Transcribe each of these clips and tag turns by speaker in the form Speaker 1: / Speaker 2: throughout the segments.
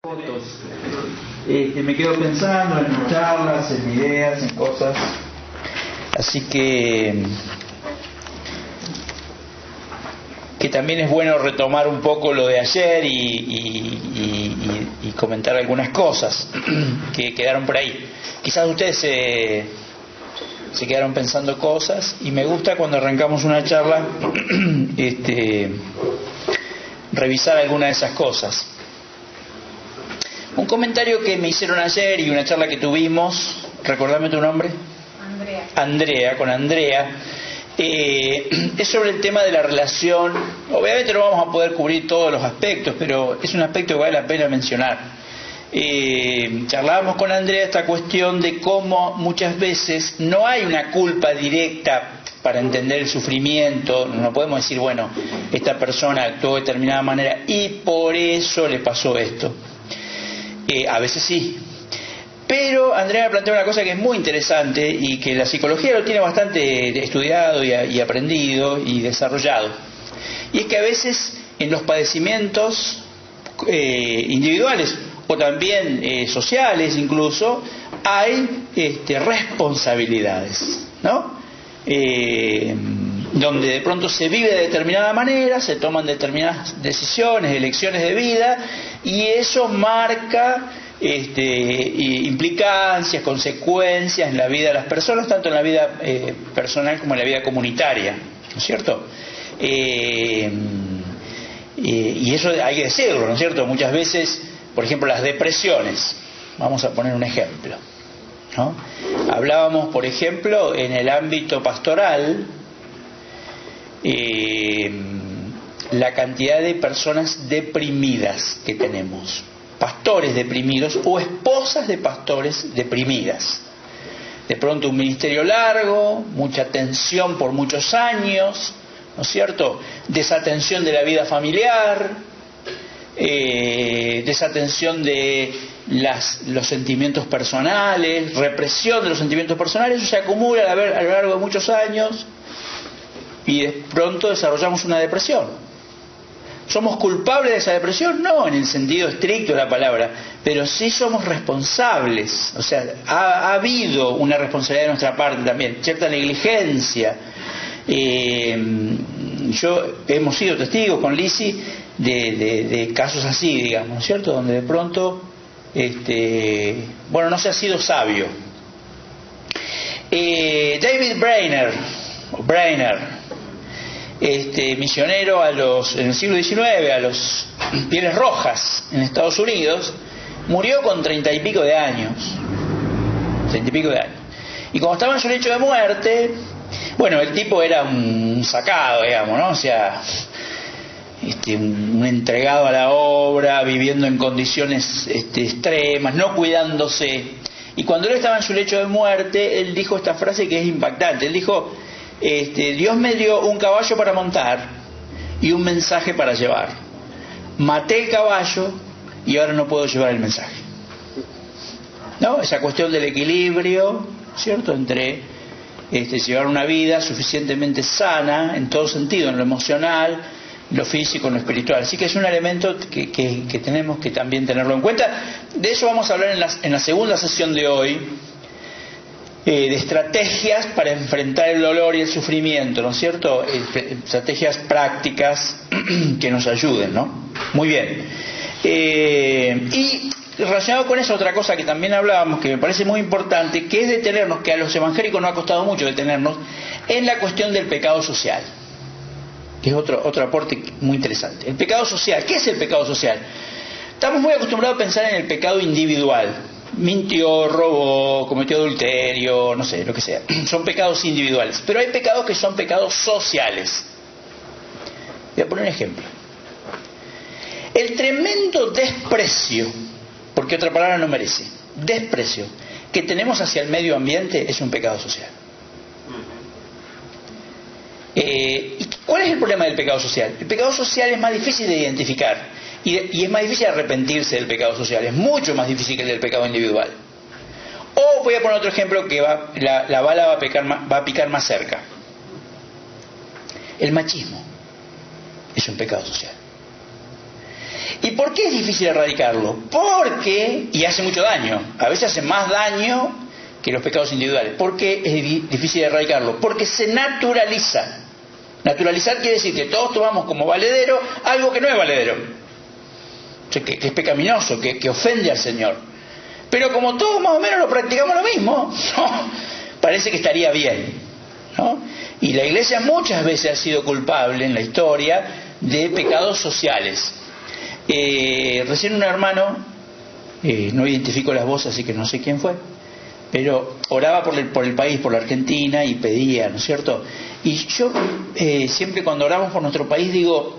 Speaker 1: Fotos. Me quedo pensando en charlas, en ideas, en cosas. Así que también es bueno retomar un poco lo de ayer y comentar algunas cosas que quedaron por ahí. Quizás ustedes se quedaron pensando cosas, y me gusta cuando arrancamos una charla revisar alguna de esas cosas. Un comentario que me hicieron ayer y una charla que tuvimos, recordame tu nombre. Con Andrea, es sobre el tema de la relación. Obviamente no vamos a poder cubrir todos los aspectos, pero es un aspecto que vale la pena mencionar. Charlábamos con Andrea esta cuestión de cómo muchas veces no hay una culpa directa para entender el sufrimiento. No podemos decir, bueno, esta persona actuó de determinada manera y por eso le pasó esto. A veces sí, pero Andrea plantea una cosa que es muy interesante y que la psicología lo tiene bastante estudiado y aprendido y desarrollado, y es que a veces en los padecimientos individuales o también sociales incluso hay responsabilidades, ¿no? Donde de pronto se vive de determinada manera, se toman determinadas decisiones, elecciones de vida, y eso marca implicancias, consecuencias en la vida de las personas, tanto en la vida personal como en la vida comunitaria, ¿no es cierto? Y eso hay que decirlo, ¿no es cierto? Muchas veces, por ejemplo, las depresiones, vamos a poner un ejemplo, ¿no? Hablábamos, por ejemplo, en el ámbito pastoral, la cantidad de personas deprimidas que tenemos, pastores deprimidos o esposas de pastores deprimidas. De pronto un ministerio largo, mucha tensión por muchos años, ¿no es cierto? Desatención de la vida familiar, desatención de los sentimientos personales, represión de los sentimientos personales. Eso se acumula a lo largo de muchos años y de pronto desarrollamos una depresión. ¿Somos culpables de esa depresión? No, en el sentido estricto de la palabra, pero sí somos responsables. O sea, ha habido una responsabilidad de nuestra parte también, cierta negligencia. Hemos sido testigos con Lizzy de casos así, digamos, ¿cierto? Donde de pronto, no se ha sido sabio. David Brainerd, misionero en el siglo XIX a los Pieles Rojas en Estados Unidos, murió con 30 y pico de años. Y cuando estaba en su lecho de muerte, bueno, el tipo era un sacado, digamos, ¿no? O sea, un entregado a la obra, viviendo en condiciones extremas, no cuidándose. Y cuando él estaba en su lecho de muerte, él dijo esta frase que es impactante. Él dijo: Dios me dio un caballo para montar y un mensaje para llevar. Maté el caballo y ahora no puedo llevar el mensaje. ¿No? Esa cuestión del equilibrio, ¿cierto?, entre llevar una vida suficientemente sana en todo sentido, en lo emocional, lo físico, en lo espiritual. Así que es un elemento que tenemos que también tenerlo en cuenta. De eso vamos a hablar en la segunda sesión de hoy, de estrategias para enfrentar el dolor y el sufrimiento, ¿no es cierto? Estrategias prácticas que nos ayuden, ¿no? Muy bien. Y relacionado con eso, otra cosa que también hablábamos, que me parece muy importante, que es detenernos, que a los evangélicos nos ha costado mucho detenernos, en la cuestión del pecado social, que es otro aporte muy interesante. El pecado social. ¿Qué es el pecado social? Estamos muy acostumbrados a pensar en el pecado individual. Mintió, robó, cometió adulterio, no sé, lo que sea. Son pecados individuales. Pero hay pecados que son pecados sociales. Voy a poner un ejemplo. El tremendo desprecio, porque otra palabra no merece, desprecio, que tenemos hacia el medio ambiente es un pecado social. ¿Y cuál es el problema del pecado social? El pecado social es más difícil de identificar. Y es más difícil arrepentirse del pecado social, es mucho más difícil que el del pecado individual. O voy a poner otro ejemplo que la bala va a picar más cerca. El machismo es un pecado social. ¿Y por qué es difícil erradicarlo? Porque, y hace mucho daño, a veces hace más daño que los pecados individuales. ¿Por qué es difícil erradicarlo? Porque se naturaliza. Naturalizar quiere decir que todos tomamos como valedero algo que no es valedero, o sea, que es pecaminoso, que ofende al Señor. Pero como todos más o menos lo practicamos lo mismo, ¿no? Parece que estaría bien, ¿no? Y la Iglesia muchas veces ha sido culpable en la historia de pecados sociales. Recién un hermano, no identifico las voces, así que no sé quién fue, pero oraba por el país, por la Argentina, y pedía, ¿no es cierto? Y yo siempre cuando oramos por nuestro país digo,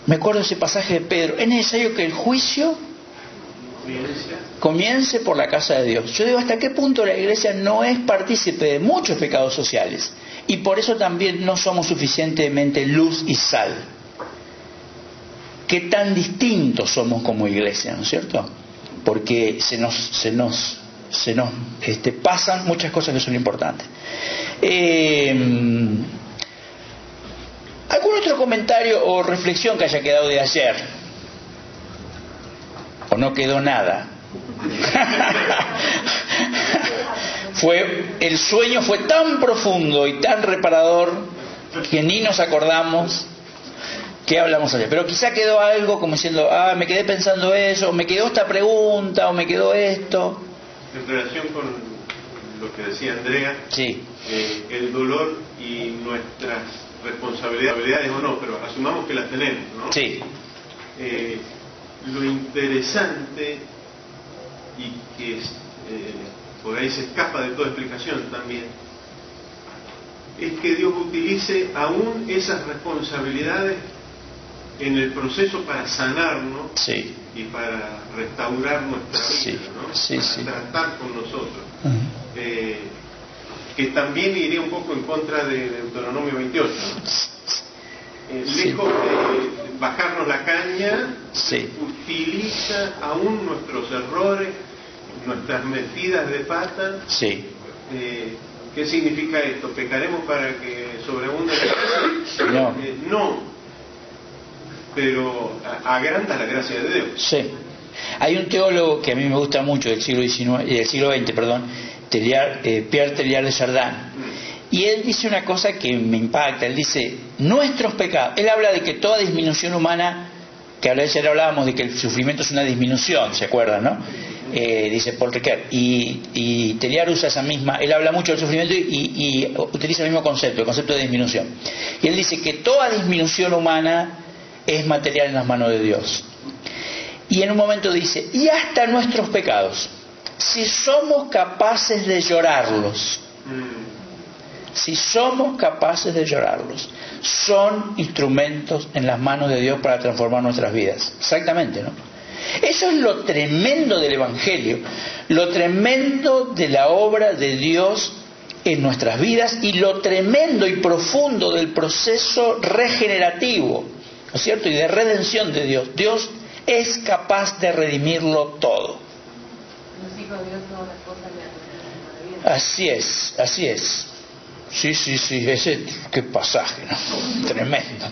Speaker 1: me acuerdo de ese pasaje de Pedro, es necesario que el juicio comience por la casa de Dios. Yo digo, ¿hasta qué punto la Iglesia no es partícipe de muchos pecados sociales? Y por eso también no somos suficientemente luz y sal. ¿Qué tan distintos somos como Iglesia, ¿no es cierto? Porque se nos pasan muchas cosas que son importantes. ¿Algún otro comentario o reflexión que haya quedado de ayer? ¿O no quedó nada? El sueño fue tan profundo y tan reparador que ni nos acordamos qué hablamos ayer. Pero quizá quedó algo como diciendo, me quedé pensando eso, o me quedó esta pregunta, o me quedó esto.
Speaker 2: En relación con lo que decía Andrea,
Speaker 1: sí.
Speaker 2: El dolor y nuestras responsabilidades o no, pero asumamos que las tenemos, ¿no?
Speaker 1: Sí.
Speaker 2: Lo interesante y que por ahí se escapa de toda explicación también, es que Dios utilice aún esas responsabilidades en el proceso para sanarnos, sí, y para restaurar nuestra vida, sí, ¿no?
Speaker 1: Sí,
Speaker 2: para
Speaker 1: sí,
Speaker 2: tratar con nosotros.
Speaker 1: Uh-huh.
Speaker 2: Que también iría un poco en contra de Deuteronomio 28, ¿no?
Speaker 1: Sí.
Speaker 2: Lejos de bajarnos la caña,
Speaker 1: sí,
Speaker 2: utiliza aún nuestros errores, nuestras metidas de pata.
Speaker 1: Sí.
Speaker 2: ¿Qué significa esto? ¿Pecaremos para que sobreabunde la gracia?
Speaker 1: No.
Speaker 2: No, pero agranda la gracia de Dios.
Speaker 1: Sí. Hay un teólogo que a mí me gusta mucho del siglo XX, Pierre Teilhard de Chardin, y él dice una cosa que me impacta. Él dice, nuestros pecados, él habla de que toda disminución humana, que ayer hablábamos de que el sufrimiento es una disminución, ¿se acuerdan, no? Dice Paul Ricoeur, y Teilhard usa esa misma, él habla mucho del sufrimiento y utiliza el mismo concepto, el concepto de disminución. Y él dice que toda disminución humana es material en las manos de Dios. Y en un momento dice, y hasta nuestros pecados, si somos capaces de llorarlos, son instrumentos en las manos de Dios para transformar nuestras vidas. Exactamente, ¿no? Eso es lo tremendo del Evangelio, lo tremendo de la obra de Dios en nuestras vidas y lo tremendo y profundo del proceso regenerativo, ¿no es cierto? Y de redención de Dios. Dios es capaz de redimirlo todo. Así es. Sí, qué pasaje, ¿no?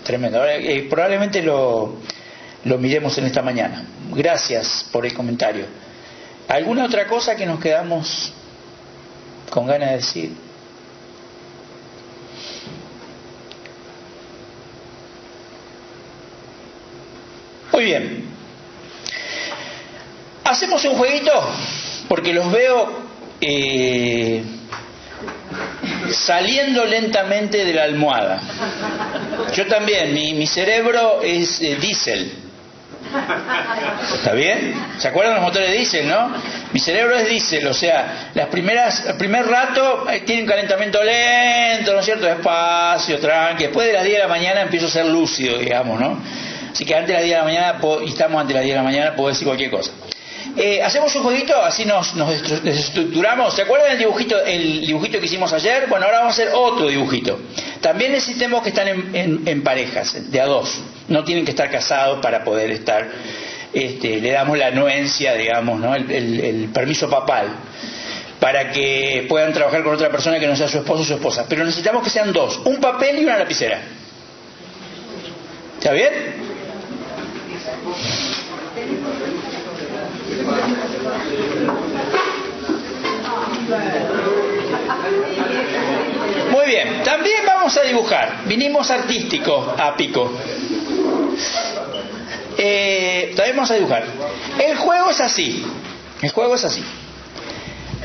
Speaker 1: Tremendo. Ahora, probablemente lo miremos en esta mañana. Gracias por el comentario. ¿Alguna otra cosa que nos quedamos con ganas de decir? Muy bien. ¿Hacemos un jueguito? Porque los veo saliendo lentamente de la almohada. Yo también, mi cerebro es diésel. ¿Está bien? ¿Se acuerdan los motores de diésel, no? Mi cerebro es diésel, o sea, el primer rato tiene un calentamiento lento, ¿no es cierto? Despacio, tranqui. Después de las 10 de la mañana empiezo a ser lúcido, digamos, ¿no? Así que antes de las 10 de la mañana, y estamos antes de las 10 de la mañana, puedo decir cualquier cosa. Hacemos un jueguito, así nos desestructuramos. ¿Se acuerdan el dibujito que hicimos ayer? Bueno, ahora vamos a hacer otro dibujito. También necesitamos que están en parejas, de a dos. No tienen que estar casados para poder estar. Le damos la anuencia, digamos, ¿no? El permiso papal, para que puedan trabajar con otra persona que no sea su esposo o su esposa. Pero necesitamos que sean dos, un papel y una lapicera. ¿Está bien? Muy bien, también vamos a dibujar. Vinimos artísticos a Pico. También vamos a dibujar. El juego es así. El juego es así.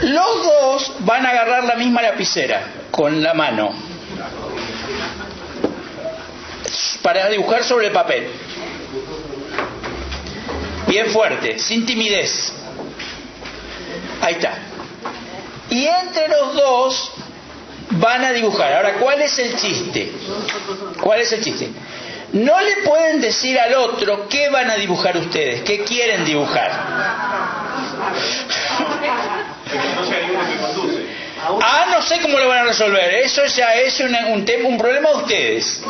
Speaker 1: Los dos van a agarrar la misma lapicera con la mano para dibujar sobre el papel. Bien fuerte, sin timidez. Ahí está. Y entre los dos van a dibujar. Ahora, ¿cuál es el chiste? ¿Cuál es el chiste? No le pueden decir al otro qué van a dibujar ustedes, qué quieren dibujar.
Speaker 2: No sea ninguno que conduce.
Speaker 1: No sé cómo lo van a resolver. Eso ya es un problema de ustedes.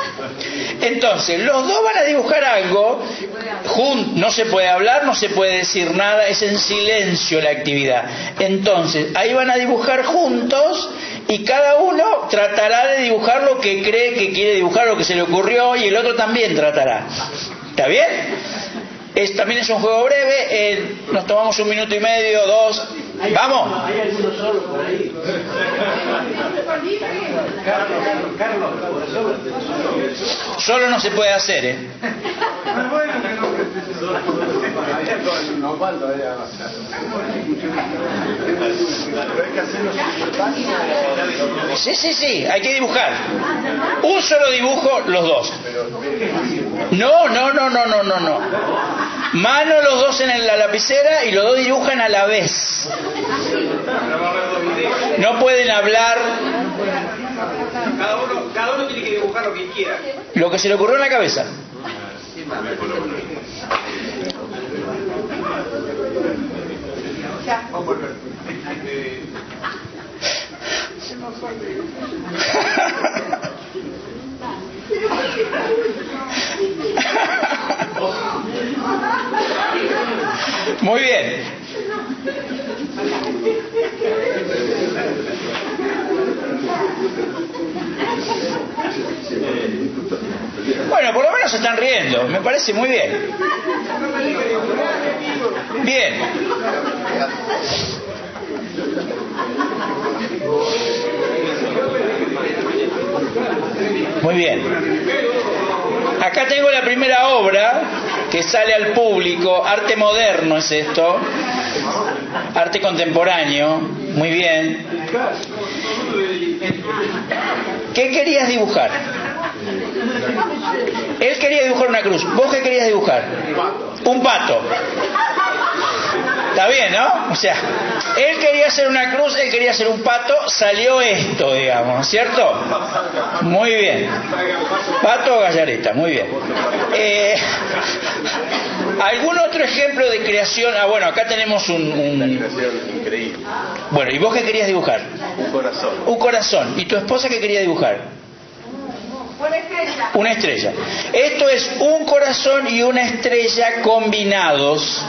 Speaker 1: Entonces, los dos van a dibujar algo. No se puede hablar, no se puede decir nada, es en silencio la actividad. Entonces, ahí van a dibujar juntos y cada uno tratará de dibujar lo que cree que quiere dibujar, lo que se le ocurrió, y el otro también tratará. ¿Está bien? También es un juego breve, nos tomamos 1 minuto y medio, 2. ¿Vamos?
Speaker 3: ¿Hay alguno solo por ahí? Carlos,
Speaker 1: Solo no se puede hacer, ¿eh? Sí, hay que dibujar. Un solo dibujo, los dos. No. Mano los dos en la lapicera y los dos dibujan a la vez. No pueden hablar.
Speaker 3: Cada uno tiene que dibujar lo que quiera.
Speaker 1: Lo que se le ocurrió en la cabeza. Muy bien. Bueno, por lo menos se están riendo. Me parece muy bien. Bien. Muy bien. Acá tengo la primera obra que sale al público. Arte moderno es esto. Arte contemporáneo. Muy bien. ¿Qué querías dibujar? Él quería dibujar una cruz. ¿Vos qué querías dibujar? Un pato. Está bien, ¿no? O sea, él quería hacer una cruz, él quería hacer un pato, salió esto, digamos, ¿cierto? Muy bien. Pato o gallareta, muy bien. ¿Algún otro ejemplo de creación? Bueno, acá tenemos
Speaker 2: Una creación increíble.
Speaker 1: Bueno, ¿y vos qué querías dibujar?
Speaker 2: Un corazón.
Speaker 1: Un corazón. ¿Y tu esposa qué quería dibujar? Una estrella. Esto es un corazón y una estrella combinados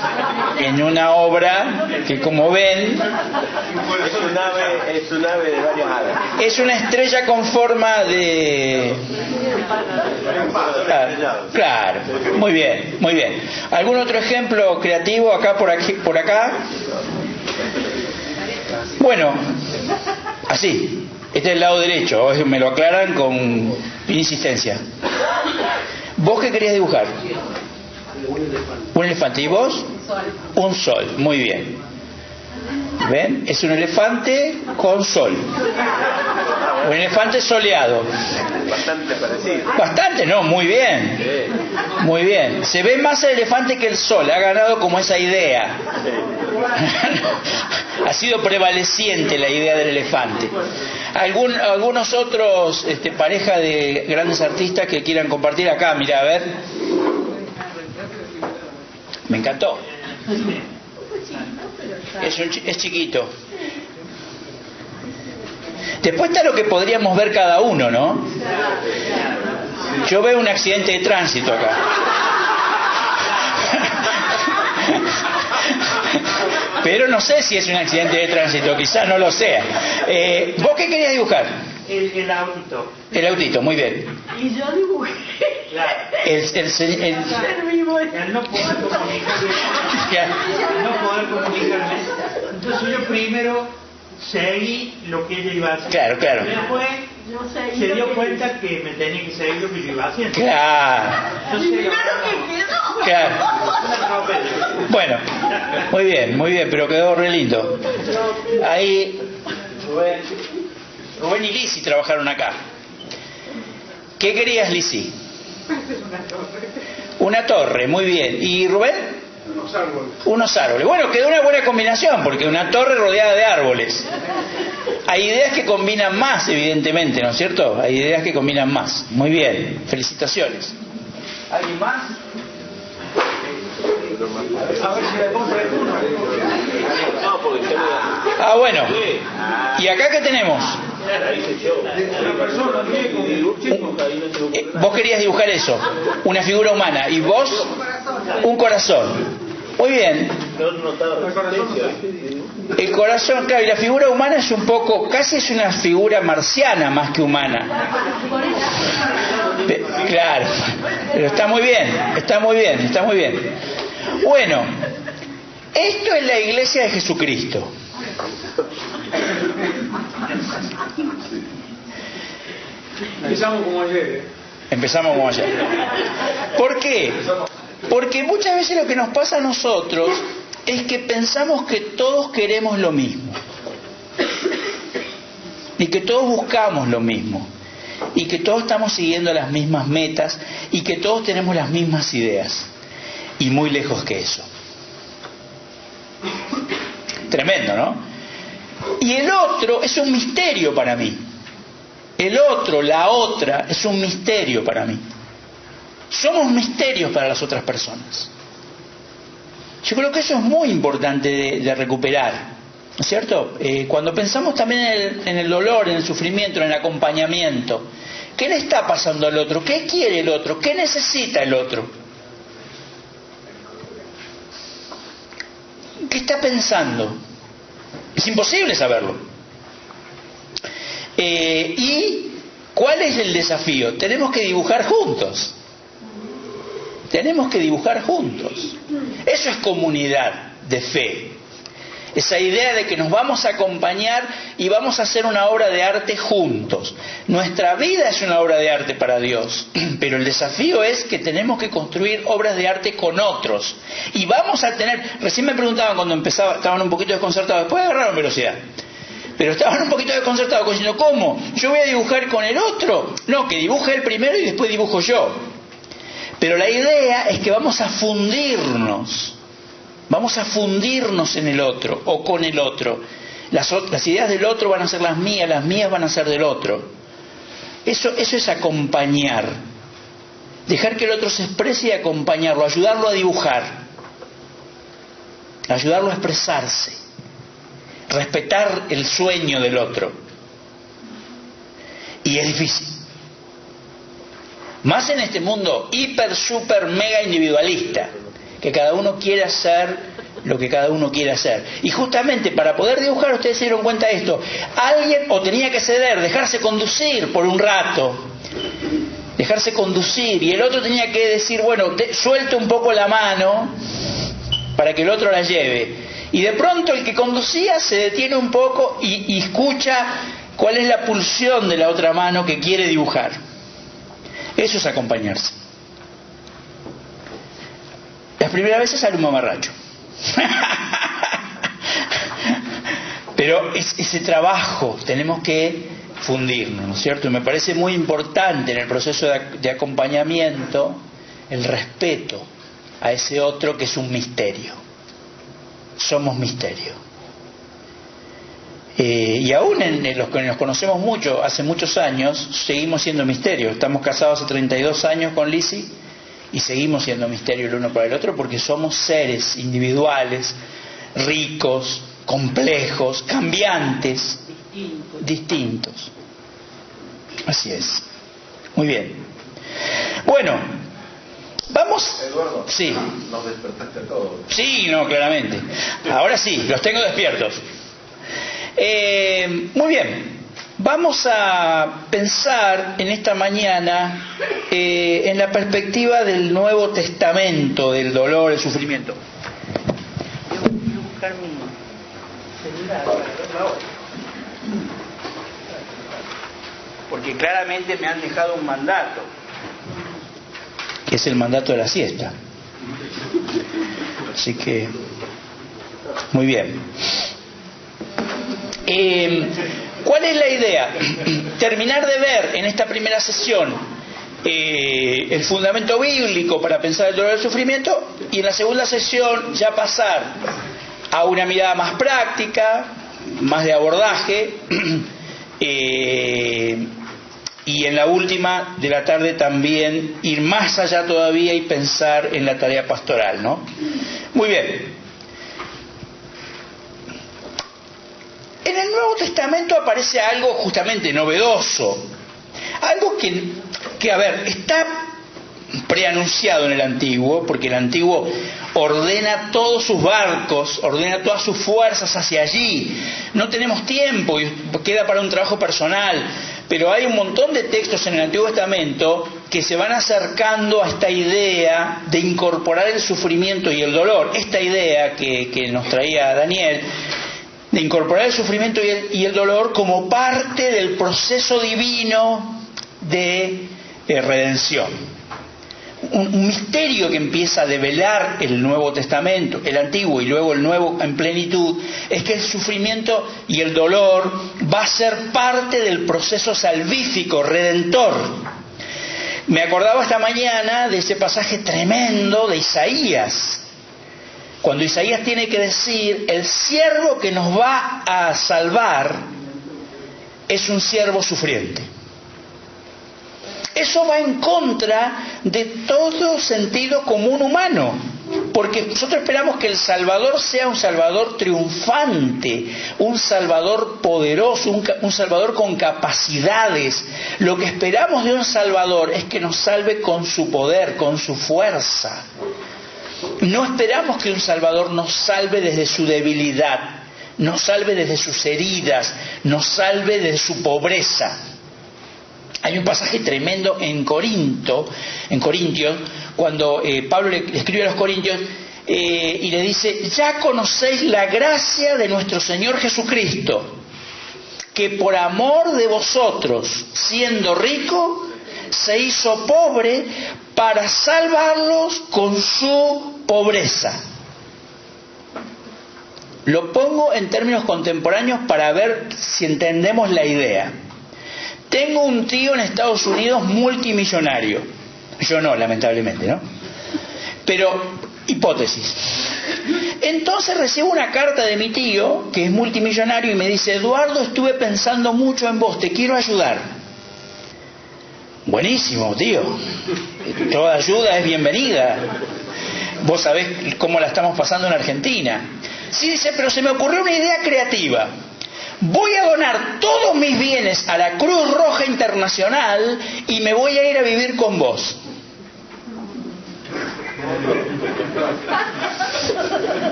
Speaker 1: en una obra que, como ven,
Speaker 2: Es un ave de varias alas.
Speaker 1: es una estrella con forma de... Claro, muy bien, muy bien. ¿Algún otro ejemplo creativo acá, por aquí, por acá? Bueno, así. Este es el lado derecho, me lo aclaran con insistencia. ¿Vos qué querías dibujar? Un elefante. ¿Y vos? Un sol. Muy bien. ¿Ven? Es un elefante con sol. Un elefante soleado.
Speaker 2: Bastante parecido.
Speaker 1: Bastante, ¿no? Muy bien. Muy bien. Se ve más el elefante que el sol. Ha ganado como esa idea. Ha sido prevaleciente la idea del elefante. Algunos otros pareja de grandes artistas que quieran compartir acá. Mira, a ver. Me encantó. Es chiquito. Después está lo que podríamos ver cada uno, ¿no? Yo veo un accidente de tránsito acá. Pero no sé si es un accidente de tránsito, quizás no lo sea. ¿Vos qué querías dibujar?
Speaker 3: El autito.
Speaker 1: El autito, muy bien.
Speaker 3: Y yo dibujé. Al no poder comunicarme, entonces yo primero seguí lo que ella iba a hacer.
Speaker 1: Claro.
Speaker 3: Después se dio cuenta que me tenía que seguir lo que yo iba haciendo.
Speaker 1: Claro. Bueno, muy bien, pero quedó re lindo. Ahí Rubén y Lizzy trabajaron acá. ¿Qué querías, Lizzy? Una torre, muy bien. ¿Y Rubén? Unos árboles. Bueno, quedó una buena combinación, porque una torre rodeada de árboles. Hay ideas que combinan más, evidentemente, ¿no es cierto? Hay ideas que combinan más. Muy bien, felicitaciones. ¿Alguien más? Ah, bueno. ¿Y acá qué tenemos? Vos querías dibujar eso, una figura humana, y vos un corazón. Muy bien. El corazón, claro, y la figura humana es un poco, casi es una figura marciana más que humana. Claro, pero está muy bien. Bueno, esto es la iglesia de Jesucristo.
Speaker 3: Empezamos como ayer.
Speaker 1: ¿Por qué? Porque muchas veces lo que nos pasa a nosotros es que pensamos que todos queremos lo mismo. Y que todos buscamos lo mismo. Y que todos estamos siguiendo las mismas metas. Y que todos tenemos las mismas ideas. Y muy lejos que eso. Tremendo, ¿no? Y el otro es un misterio para mí. El otro, la otra, es un misterio para mí. Somos misterios para las otras personas. Yo creo que eso es muy importante de recuperar, ¿no es cierto? Cuando pensamos también en el dolor, en el sufrimiento, en el acompañamiento, ¿qué le está pasando al otro? ¿Qué quiere el otro? ¿Qué necesita el otro? ¿Qué está pensando? Es imposible saberlo. ¿Y cuál es el desafío? Tenemos que dibujar juntos. Eso es comunidad de fe. Esa idea de que nos vamos a acompañar y vamos a hacer una obra de arte juntos. Nuestra vida es una obra de arte para Dios, pero el desafío es que tenemos que construir obras de arte con otros. Y vamos a tener, recién me preguntaban cuando empezaba, estaban un poquito desconcertados, después agarraron velocidad. Pero estaban un poquito desconcertados, diciendo, ¿cómo? ¿Yo voy a dibujar con el otro? No, que dibuje él primero y después dibujo yo. Pero la idea es que vamos a fundirnos en el otro o con el otro. Las ideas del otro van a ser las mías van a ser del otro. Eso es acompañar. Dejar que el otro se exprese y acompañarlo, ayudarlo a dibujar, ayudarlo a expresarse, respetar el sueño del otro. Y es difícil. Más en este mundo hiper, super, mega individualista, que cada uno quiere hacer lo que cada uno quiere hacer. Y justamente para poder dibujar, ustedes se dieron cuenta de esto, alguien o tenía que ceder, dejarse conducir por un rato, dejarse conducir, y el otro tenía que decir, bueno, suelto un poco la mano para que el otro la lleve. Y de pronto el que conducía se detiene un poco y escucha cuál es la pulsión de la otra mano que quiere dibujar. Eso es acompañarse. Las primeras veces sale un mamarracho. Pero ese trabajo tenemos que fundirnos, ¿no es cierto? Y me parece muy importante en el proceso de acompañamiento el respeto a ese otro que es un misterio. Somos misterio. Y aún en los que nos conocemos mucho, hace muchos años, seguimos siendo misterio. Estamos casados hace 32 años con Lizzy y seguimos siendo misterio el uno para el otro porque somos seres individuales, ricos, complejos, cambiantes, distintos. Así es. Muy bien. Bueno, vamos.
Speaker 4: Eduardo,
Speaker 1: sí.
Speaker 4: Nos despertaste a todos.
Speaker 1: Sí, no, claramente. Ahora sí, los tengo despiertos. Muy bien. Vamos a pensar en esta mañana en la perspectiva del Nuevo Testamento, del dolor, el sufrimiento. Voy a buscar mi celular para verlo ahora. Porque claramente me han dejado un mandato, que es el mandato de la siesta. Así que, muy bien. ¿Cuál es la idea? Terminar de ver en esta primera sesión el fundamento bíblico para pensar el dolor y el sufrimiento, y en la segunda sesión ya pasar a una mirada más práctica, más de abordaje, y en la última de la tarde también ir más allá todavía y pensar en la tarea pastoral, ¿no? Muy bien. En el Nuevo Testamento aparece algo justamente novedoso, algo que a ver, está preanunciado en el Antiguo, porque el Antiguo ordena todos sus barcos, ordena todas sus fuerzas hacia allí. No tenemos tiempo y queda para un trabajo personal, pero hay un montón de textos en el Antiguo Testamento que se van acercando a esta idea de incorporar el sufrimiento y el dolor, esta idea que nos traía Daniel, de incorporar el sufrimiento y el dolor como parte del proceso divino de redención. Un misterio que empieza a develar el Nuevo Testamento, el Antiguo y luego el Nuevo en plenitud, es que el sufrimiento y el dolor va a ser parte del proceso salvífico, redentor. Me acordaba esta mañana de ese pasaje tremendo de Isaías, cuando Isaías tiene que decir: el siervo que nos va a salvar es un siervo sufriente. Eso va en contra de todo sentido común humano, porque nosotros esperamos que el Salvador sea un Salvador triunfante, un Salvador poderoso, un Salvador con capacidades. Lo que esperamos de un Salvador es que nos salve con su poder, con su fuerza. No esperamos que un Salvador nos salve desde su debilidad, nos salve desde sus heridas, nos salve de su pobreza. Hay un pasaje tremendo en Corintios, cuando Pablo le escribe a los Corintios y le dice: ya conocéis la gracia de nuestro Señor Jesucristo, que por amor de vosotros, siendo rico, se hizo pobre para salvarlos con su pobreza. Lo pongo en términos contemporáneos para ver si entendemos la idea. Tengo un tío en Estados Unidos multimillonario. Yo no, lamentablemente, ¿no? Pero, hipótesis. Entonces recibo una carta de mi tío, que es multimillonario, y me dice: Eduardo, estuve pensando mucho en vos, te quiero ayudar. Buenísimo, tío. Toda ayuda es bienvenida. Vos sabés cómo la estamos pasando en Argentina. Sí, dice, pero se me ocurrió una idea creativa. Voy a donar todos mis bienes a la Cruz Roja Internacional y me voy a ir a vivir con vos.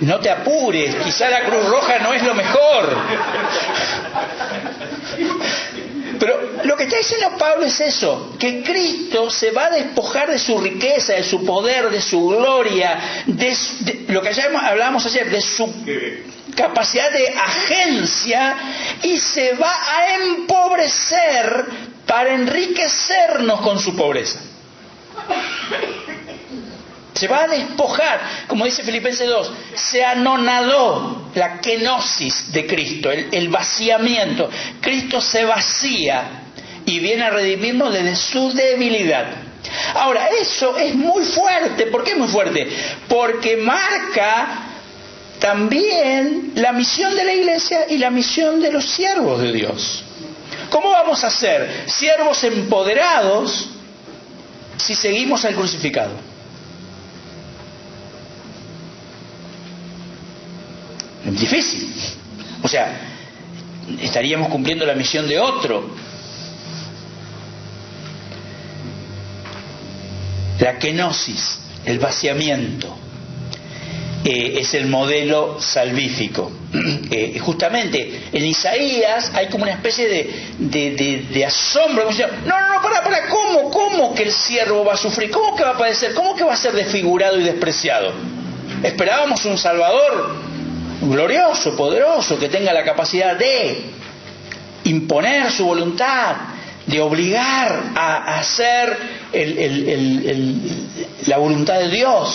Speaker 1: No te apures, quizá la Cruz Roja no es lo mejor. Pero lo que está diciendo Pablo es eso, que Cristo se va a despojar de su riqueza, de su poder, de su gloria, de lo que hablábamos ayer, de su capacidad de agencia, y se va a empobrecer para enriquecernos con su pobreza. Se va a despojar, como dice Filipenses 2, se anonadó la kenosis de Cristo, el vaciamiento. Cristo se vacía y viene a redimirnos desde su debilidad. Ahora, eso es muy fuerte. ¿Por qué es muy fuerte? Porque marca también la misión de la iglesia y la misión de los siervos de Dios. ¿Cómo vamos a ser siervos empoderados si seguimos al crucificado? Es difícil. O sea, estaríamos cumpliendo la misión de otro. La kenosis, el vaciamiento, es el modelo salvífico. justamente en Isaías hay como una especie de asombro, como diciendo, no, para, ¿cómo que el siervo va a sufrir? ¿Cómo que va a padecer? ¿Cómo que va a ser desfigurado y despreciado? Esperábamos un Salvador glorioso, poderoso, que tenga la capacidad de imponer su voluntad, de obligar a hacer la voluntad de Dios,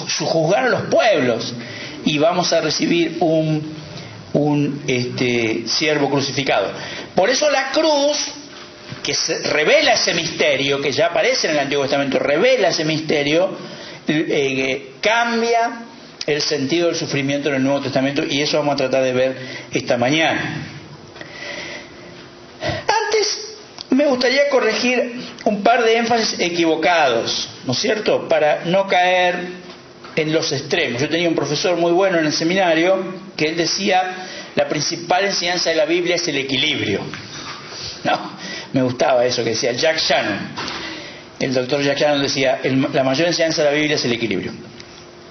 Speaker 1: su juzgar a los pueblos, y vamos a recibir un siervo crucificado. Por eso la cruz, que revela ese misterio, que ya aparece en el Antiguo Testamento, revela ese misterio, cambia el sentido del sufrimiento en el Nuevo Testamento, y eso vamos a tratar de ver esta mañana. Antes me gustaría corregir un par de énfasis equivocados, ¿no es cierto?, para no caer en los extremos. Yo tenía un profesor muy bueno en el seminario que él decía: la principal enseñanza de la Biblia es el equilibrio. No, me gustaba eso que decía Jack Shannon. El doctor Jack Shannon decía: la mayor enseñanza de la Biblia es el equilibrio.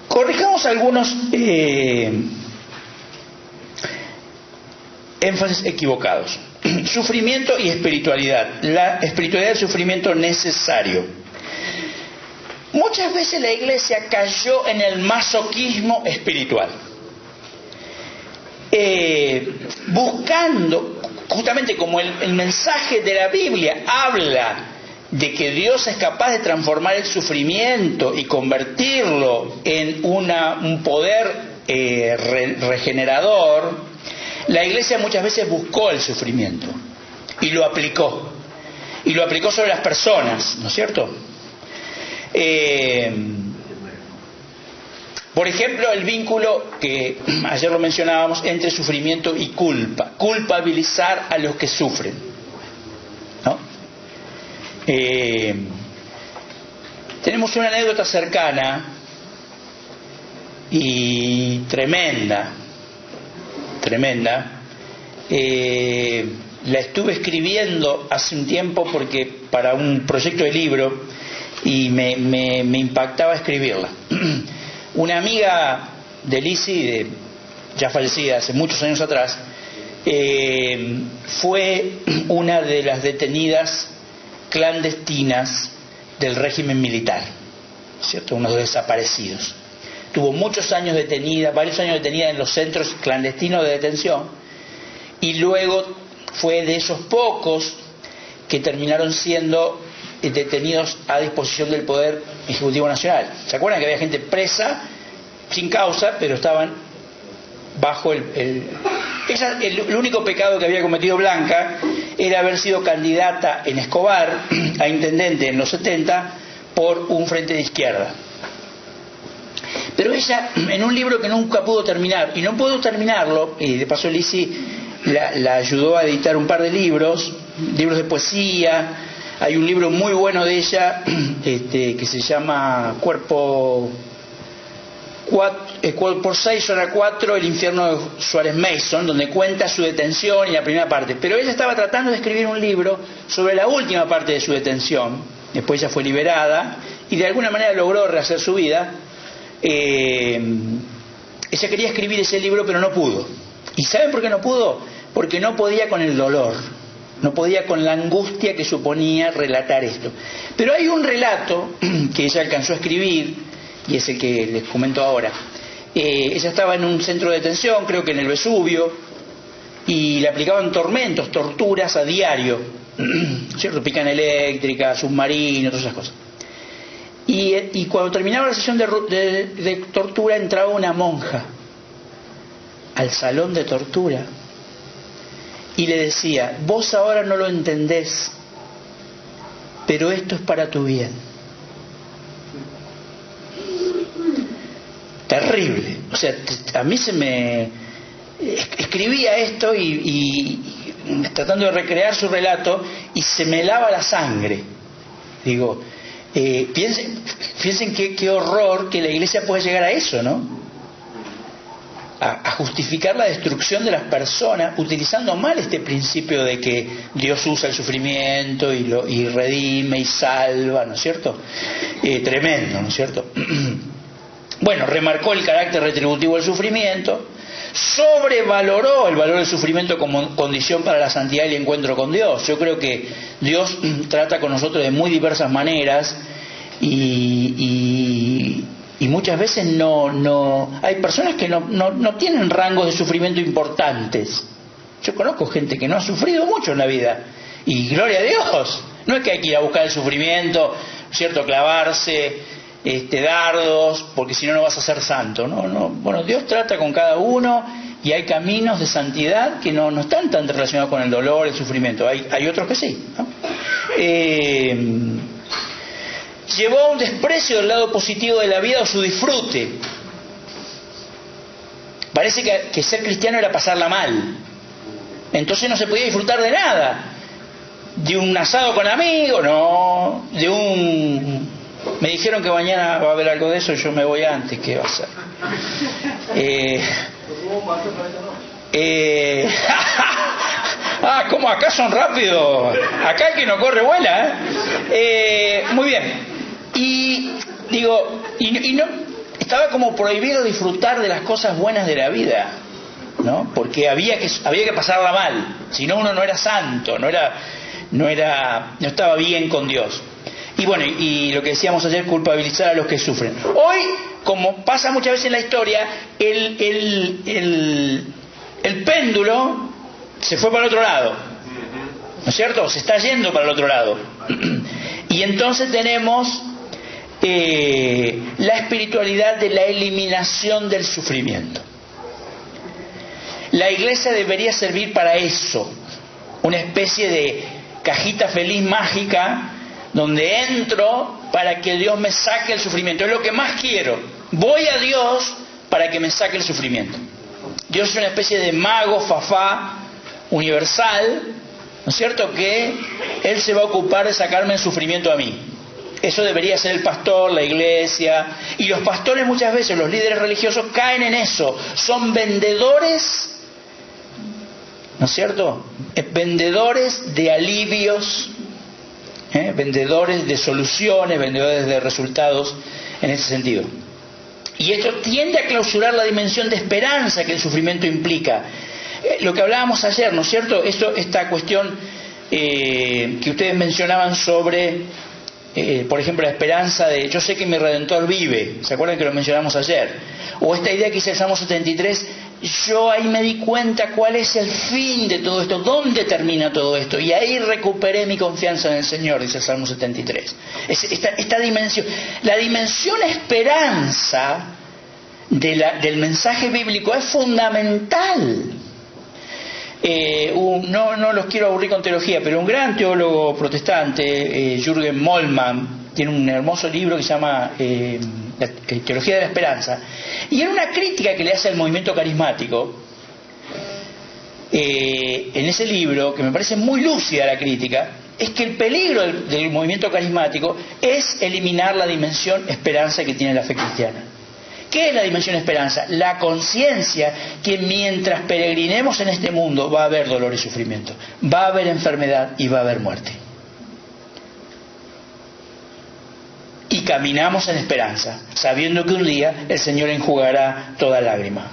Speaker 1: Corrijamos algunos énfasis equivocados. Sufrimiento y espiritualidad. La espiritualidad del sufrimiento necesario. Muchas veces la Iglesia cayó en el masoquismo espiritual, buscando, justamente como el mensaje de la Biblia habla de que Dios es capaz de transformar el sufrimiento y convertirlo en un poder regenerador. La Iglesia muchas veces buscó el sufrimiento y lo aplicó sobre las personas, ¿no es cierto? Por ejemplo, el vínculo que ayer lo mencionábamos entre sufrimiento y culpa, culpabilizar a los que sufren, ¿no? Tenemos una anécdota cercana y tremenda. La estuve escribiendo hace un tiempo para un proyecto de libro, y me impactaba escribirla. Una amiga de Lizzie, ya fallecida hace muchos años atrás, fue una de las detenidas clandestinas del régimen militar, ¿cierto? Uno de los desaparecidos. Tuvo varios años detenida en los centros clandestinos de detención, y luego fue de esos pocos que terminaron siendo detenidos a disposición del Poder Ejecutivo Nacional. ¿Se acuerdan que había gente presa sin causa, pero estaban bajo el único pecado que había cometido Blanca era haber sido candidata en Escobar a intendente en los 70 por un frente de izquierda? Pero ella, en un libro que nunca pudo terminar, y no pudo terminarlo, y de paso Lizzie la ayudó a editar un par de libros de poesía. Hay un libro muy bueno de ella que se llama Cuerpo 6, Zona 4, El infierno de Suárez Mason, donde cuenta su detención y la primera parte. Pero ella estaba tratando de escribir un libro sobre la última parte de su detención. Después ella fue liberada y de alguna manera logró rehacer su vida. Ella quería escribir ese libro, pero no pudo. ¿Y saben por qué no pudo? Porque no podía con el dolor, no podía con la angustia que suponía relatar esto. Pero hay un relato que ella alcanzó a escribir, y es el que les comento ahora. Ella estaba en un centro de detención, creo que en el Vesubio, y le aplicaban torturas a diario, ¿cierto? Pican eléctrica, submarino, todas esas cosas. Y cuando terminaba la sesión de tortura, entraba una monja al salón de tortura y le decía: vos ahora no lo entendés, pero esto es para tu bien. Terrible. O sea, a mí se me escribía esto y tratando de recrear su relato, y se me helaba la sangre. Digo, piensen qué horror que la Iglesia puede llegar a eso, ¿no? A justificar la destrucción de las personas utilizando mal este principio de que Dios usa el sufrimiento y redime y salva, ¿no es cierto? Tremendo, ¿no es cierto? Bueno, remarcó el carácter retributivo del sufrimiento, sobrevaloró el valor del sufrimiento como condición para la santidad y el encuentro con Dios. Yo creo que Dios trata con nosotros de muy diversas maneras y muchas veces hay personas que no tienen rangos de sufrimiento importantes. Yo conozco gente que no ha sufrido mucho en la vida y gloria a Dios. No es que hay que ir a buscar el sufrimiento, ¿cierto? Clavarse dardos, porque si no, no vas a ser santo. No. Bueno, Dios trata con cada uno y hay caminos de santidad que no están tan relacionados con el dolor, el sufrimiento. Hay otros que sí, ¿no? Llevó a un desprecio del lado positivo de la vida o su disfrute. Parece que ser cristiano era pasarla mal. Entonces no se podía disfrutar de nada. De un asado con amigos, no. Me dijeron que mañana va a haber algo de eso y yo me voy antes. ¿Qué va a ser? ¿Cómo acá son rápidos? Acá el que no corre vuela, muy bien. Y no, estaba como prohibido disfrutar de las cosas buenas de la vida, ¿no? Porque había que pasarla mal, si no uno no era santo, no estaba bien con Dios. Y bueno, y lo que decíamos ayer, culpabilizar a los que sufren. Hoy, como pasa muchas veces en la historia, el péndulo se fue para el otro lado, ¿no es cierto? Se está yendo para el otro lado. Y entonces tenemos la espiritualidad de la eliminación del sufrimiento. La iglesia debería servir para eso, una especie de cajita feliz mágica donde entro para que Dios me saque el sufrimiento. Es lo que más quiero. Voy a Dios para que me saque el sufrimiento. Dios es una especie de mago fafá universal, ¿no es cierto? Que Él se va a ocupar de sacarme el sufrimiento a mí. Eso debería ser el pastor, la iglesia. Y los pastores muchas veces, los líderes religiosos, caen en eso. Son vendedores, ¿no es cierto? Vendedores de alivios, vendedores de soluciones, vendedores de resultados en ese sentido. Y esto tiende a clausurar la dimensión de esperanza que el sufrimiento implica. Lo que hablábamos ayer, ¿no es cierto? Esta cuestión que ustedes mencionaban sobre, por ejemplo, la esperanza de yo sé que mi Redentor vive. ¿Se acuerdan que lo mencionamos ayer? O esta idea que dice el Salmo 73, yo ahí me di cuenta cuál es el fin de todo esto, dónde termina todo esto, y ahí recuperé mi confianza en el Señor, dice el Salmo 73. Esta dimensión, la dimensión esperanza del mensaje bíblico es fundamental. No los quiero aburrir con teología, pero un gran teólogo protestante, Jürgen Moltmann, tiene un hermoso libro que se llama Teología de la Esperanza, y en una crítica que le hace al movimiento carismático, en ese libro, que me parece muy lúcida la crítica, es que el peligro del movimiento carismático es eliminar la dimensión esperanza que tiene la fe cristiana. ¿Qué es la dimensión esperanza? La conciencia que mientras peregrinemos en este mundo va a haber dolor y sufrimiento, va a haber enfermedad y va a haber muerte. Y caminamos en esperanza, sabiendo que un día el Señor enjugará toda lágrima.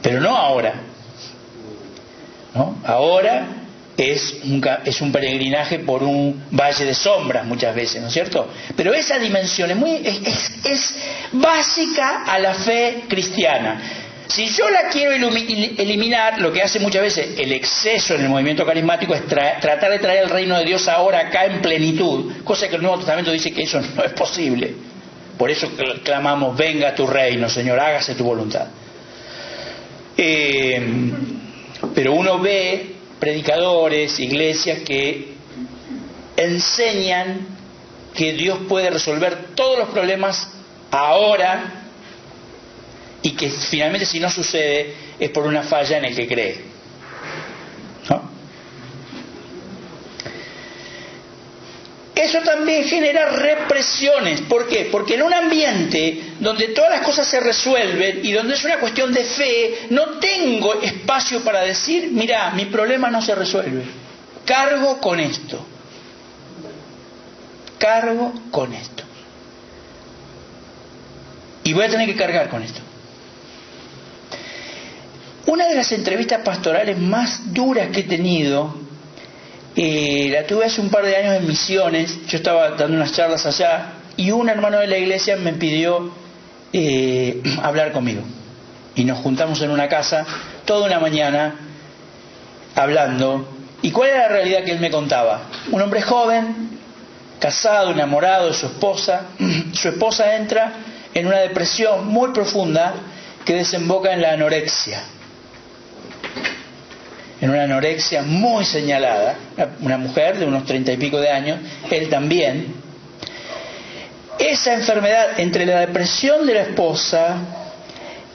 Speaker 1: Pero no ahora, ¿no? Ahora es un peregrinaje por un valle de sombras muchas veces, ¿no es cierto? Pero esa dimensión es básica a la fe cristiana. Si yo la quiero eliminar, lo que hace muchas veces el exceso en el movimiento carismático es tratar de traer el reino de Dios ahora acá en plenitud, cosa que el Nuevo Testamento dice que eso no es posible. Por eso clamamos, venga tu reino, Señor, hágase tu voluntad. Pero uno ve predicadores, iglesias que enseñan que Dios puede resolver todos los problemas ahora y que finalmente si no sucede es por una falla en el que cree, ¿no? Eso también genera represiones. ¿Por qué? Porque en un ambiente donde todas las cosas se resuelven y donde es una cuestión de fe, no tengo espacio para decir, mira, mi problema no se resuelve, cargo con esto, y voy a tener que cargar con esto. Una de las entrevistas pastorales más duras que he tenido, la tuve hace un par de años en Misiones. Yo estaba dando unas charlas allá y un hermano de la iglesia me pidió hablar conmigo. Y nos juntamos en una casa toda una mañana hablando. ¿Y cuál era la realidad que él me contaba? Un hombre joven, casado, enamorado de su esposa. Su esposa entra en una depresión muy profunda que desemboca en la anorexia. En una anorexia muy señalada. Una mujer de unos 30 y pico de años, él también. Esa enfermedad entre la depresión de la esposa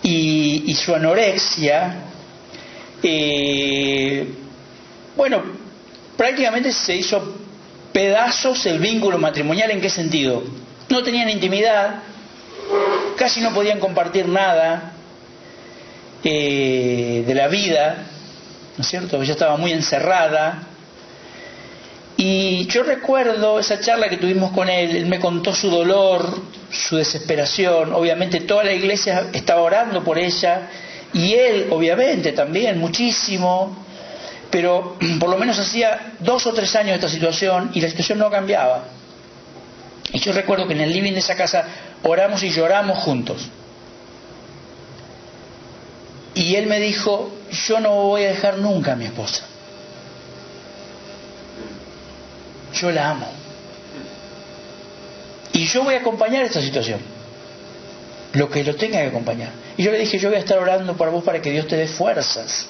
Speaker 1: y su anorexia, bueno, prácticamente se hizo pedazos el vínculo matrimonial. ¿En qué sentido? No tenían intimidad, casi no podían compartir nada de la vida, ¿no es cierto? Ella estaba muy encerrada. Y yo recuerdo esa charla que tuvimos con él me contó su dolor, su desesperación. Obviamente toda la iglesia estaba orando por ella y él obviamente también muchísimo, pero por lo menos hacía 2 o 3 años de esta situación y la situación no cambiaba. Y yo recuerdo que en el living de esa casa oramos y lloramos juntos. Y él me dijo: yo no voy a dejar nunca a mi esposa. Yo la amo. Y yo voy a acompañar esta situación. Lo que lo tenga que acompañar. Y yo le dije: yo voy a estar orando por vos para que Dios te dé fuerzas,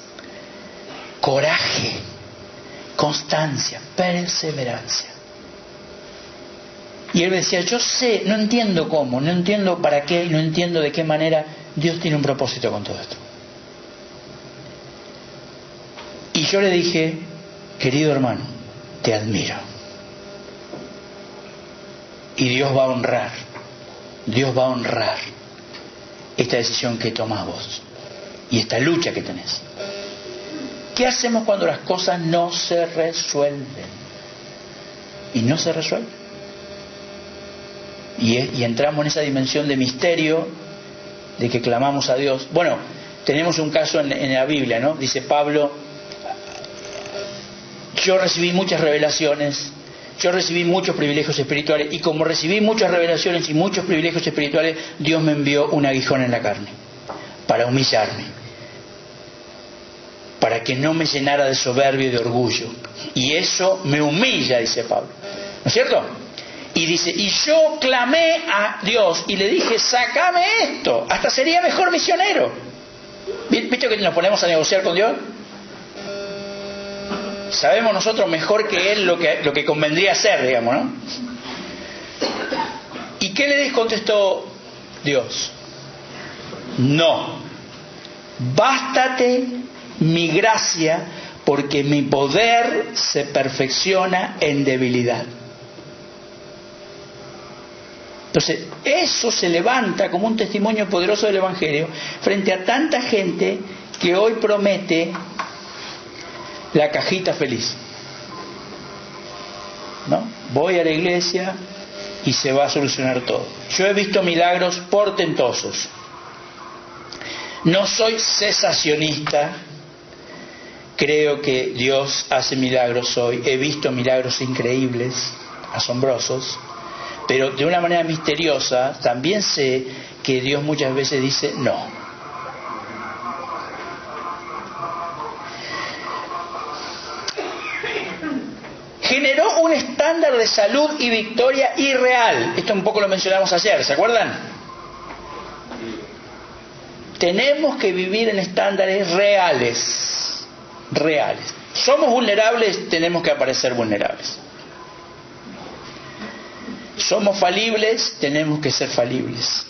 Speaker 1: coraje, constancia, perseverancia. Y él me decía: yo sé, no entiendo cómo, no entiendo para qué, no entiendo de qué manera Dios tiene un propósito con todo esto. Y yo le dije: querido hermano, te admiro. Y Dios va a honrar esta decisión que tomás vos y esta lucha que tenés. ¿Qué hacemos cuando las cosas no se resuelven? Y no se resuelven. Y entramos en esa dimensión de misterio, de que clamamos a Dios. Bueno, tenemos un caso en la Biblia, ¿no? Dice Pablo: yo recibí muchas revelaciones, yo recibí muchos privilegios espirituales, y como recibí muchas revelaciones y muchos privilegios espirituales, Dios me envió un aguijón en la carne para humillarme, para que no me llenara de soberbia y de orgullo. Y eso me humilla, dice Pablo, ¿no es cierto? Y dice: y yo clamé a Dios y le dije: sácame esto, hasta sería mejor misionero. ¿Viste que nos ponemos a negociar con Dios? Sabemos nosotros mejor que Él lo que convendría hacer, digamos, ¿no? ¿Y qué le contestó Dios? No, bástate mi gracia, porque mi poder se perfecciona en debilidad. Entonces, eso se levanta como un testimonio poderoso del Evangelio frente a tanta gente que hoy promete la cajita feliz, ¿no? Voy a la iglesia y se va a solucionar todo. Yo he visto milagros portentosos. No soy cesacionista. Creo que Dios hace milagros hoy. He visto milagros increíbles, asombrosos. Pero de una manera misteriosa también sé que Dios muchas veces dice no. Generó un estándar de salud y victoria irreal. Esto un poco lo mencionamos ayer, ¿se acuerdan? Tenemos que vivir en estándares reales. Reales. Somos vulnerables, tenemos que aparecer vulnerables. Somos falibles, tenemos que ser falibles.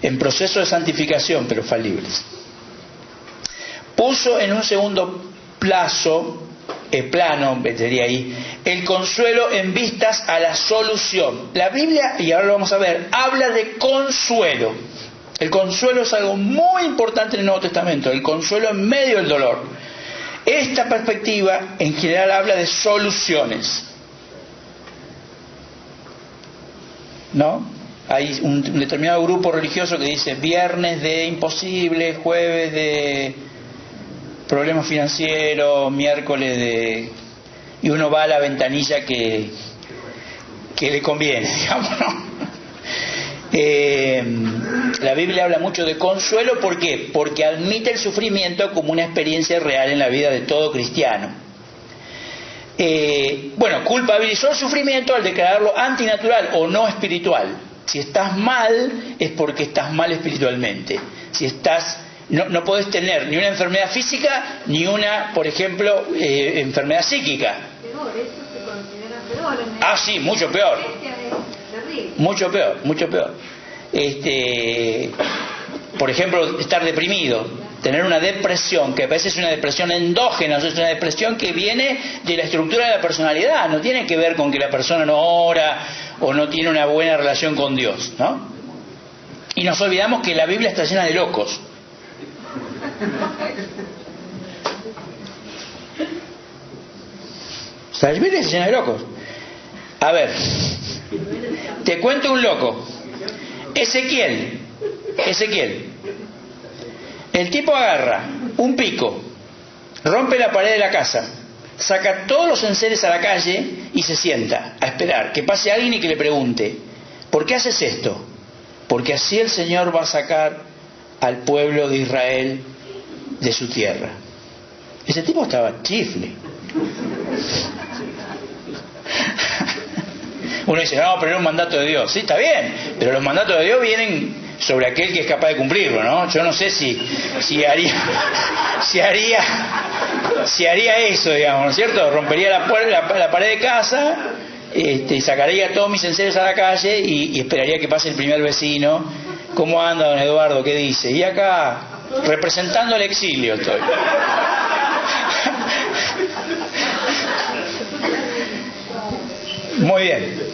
Speaker 1: En proceso de santificación, pero falibles. Puso en un segundo plano, sería ahí, el consuelo en vistas a la solución. La Biblia, y ahora lo vamos a ver, habla de consuelo. El consuelo es algo muy importante en el Nuevo Testamento, el consuelo en medio del dolor. Esta perspectiva en general habla de soluciones, ¿no? hay un determinado grupo religioso que dice viernes de imposible, jueves de problemas financieros, miércoles de... y uno va a la ventanilla que le conviene, digamos, ¿no? La Biblia habla mucho de consuelo. ¿Por qué? Porque admite el sufrimiento como una experiencia real en la vida de todo cristiano. Culpabilizó el sufrimiento al declararlo antinatural o no espiritual. Si estás mal es porque estás mal espiritualmente. Si estás... No podés tener ni una enfermedad física ni una, por ejemplo, enfermedad psíquica.
Speaker 4: Peor, eso se considera peor.
Speaker 1: Sí, mucho peor. Mucho peor. Por ejemplo, estar deprimido, tener una depresión, que a veces es una depresión endógena, es una depresión que viene de la estructura de la personalidad, no tiene que ver con que la persona no ora o no tiene una buena relación con Dios, ¿no? Y nos olvidamos que la Biblia está llena de locos. La Biblia está llena de locos. A ver, te cuento un loco. Ezequiel. El tipo agarra un pico, rompe la pared de la casa, saca todos los enseres a la calle y se sienta a esperar que pase alguien y que le pregunte: ¿por qué haces esto? Porque así el Señor va a sacar al pueblo de Israel de su tierra. Ese tipo estaba chifle. Uno dice, no, pero era un mandato de Dios. Sí, está bien, pero los mandatos de Dios vienen sobre aquel que es capaz de cumplirlo, ¿no? Yo no sé si haría eso, digamos, ¿no es cierto? Rompería la pared de casa, sacaría todos mis enseres a la calle y esperaría que pase el primer vecino. ¿Cómo anda, don Eduardo? ¿Qué dice? Y acá, representando el exilio estoy. Muy bien.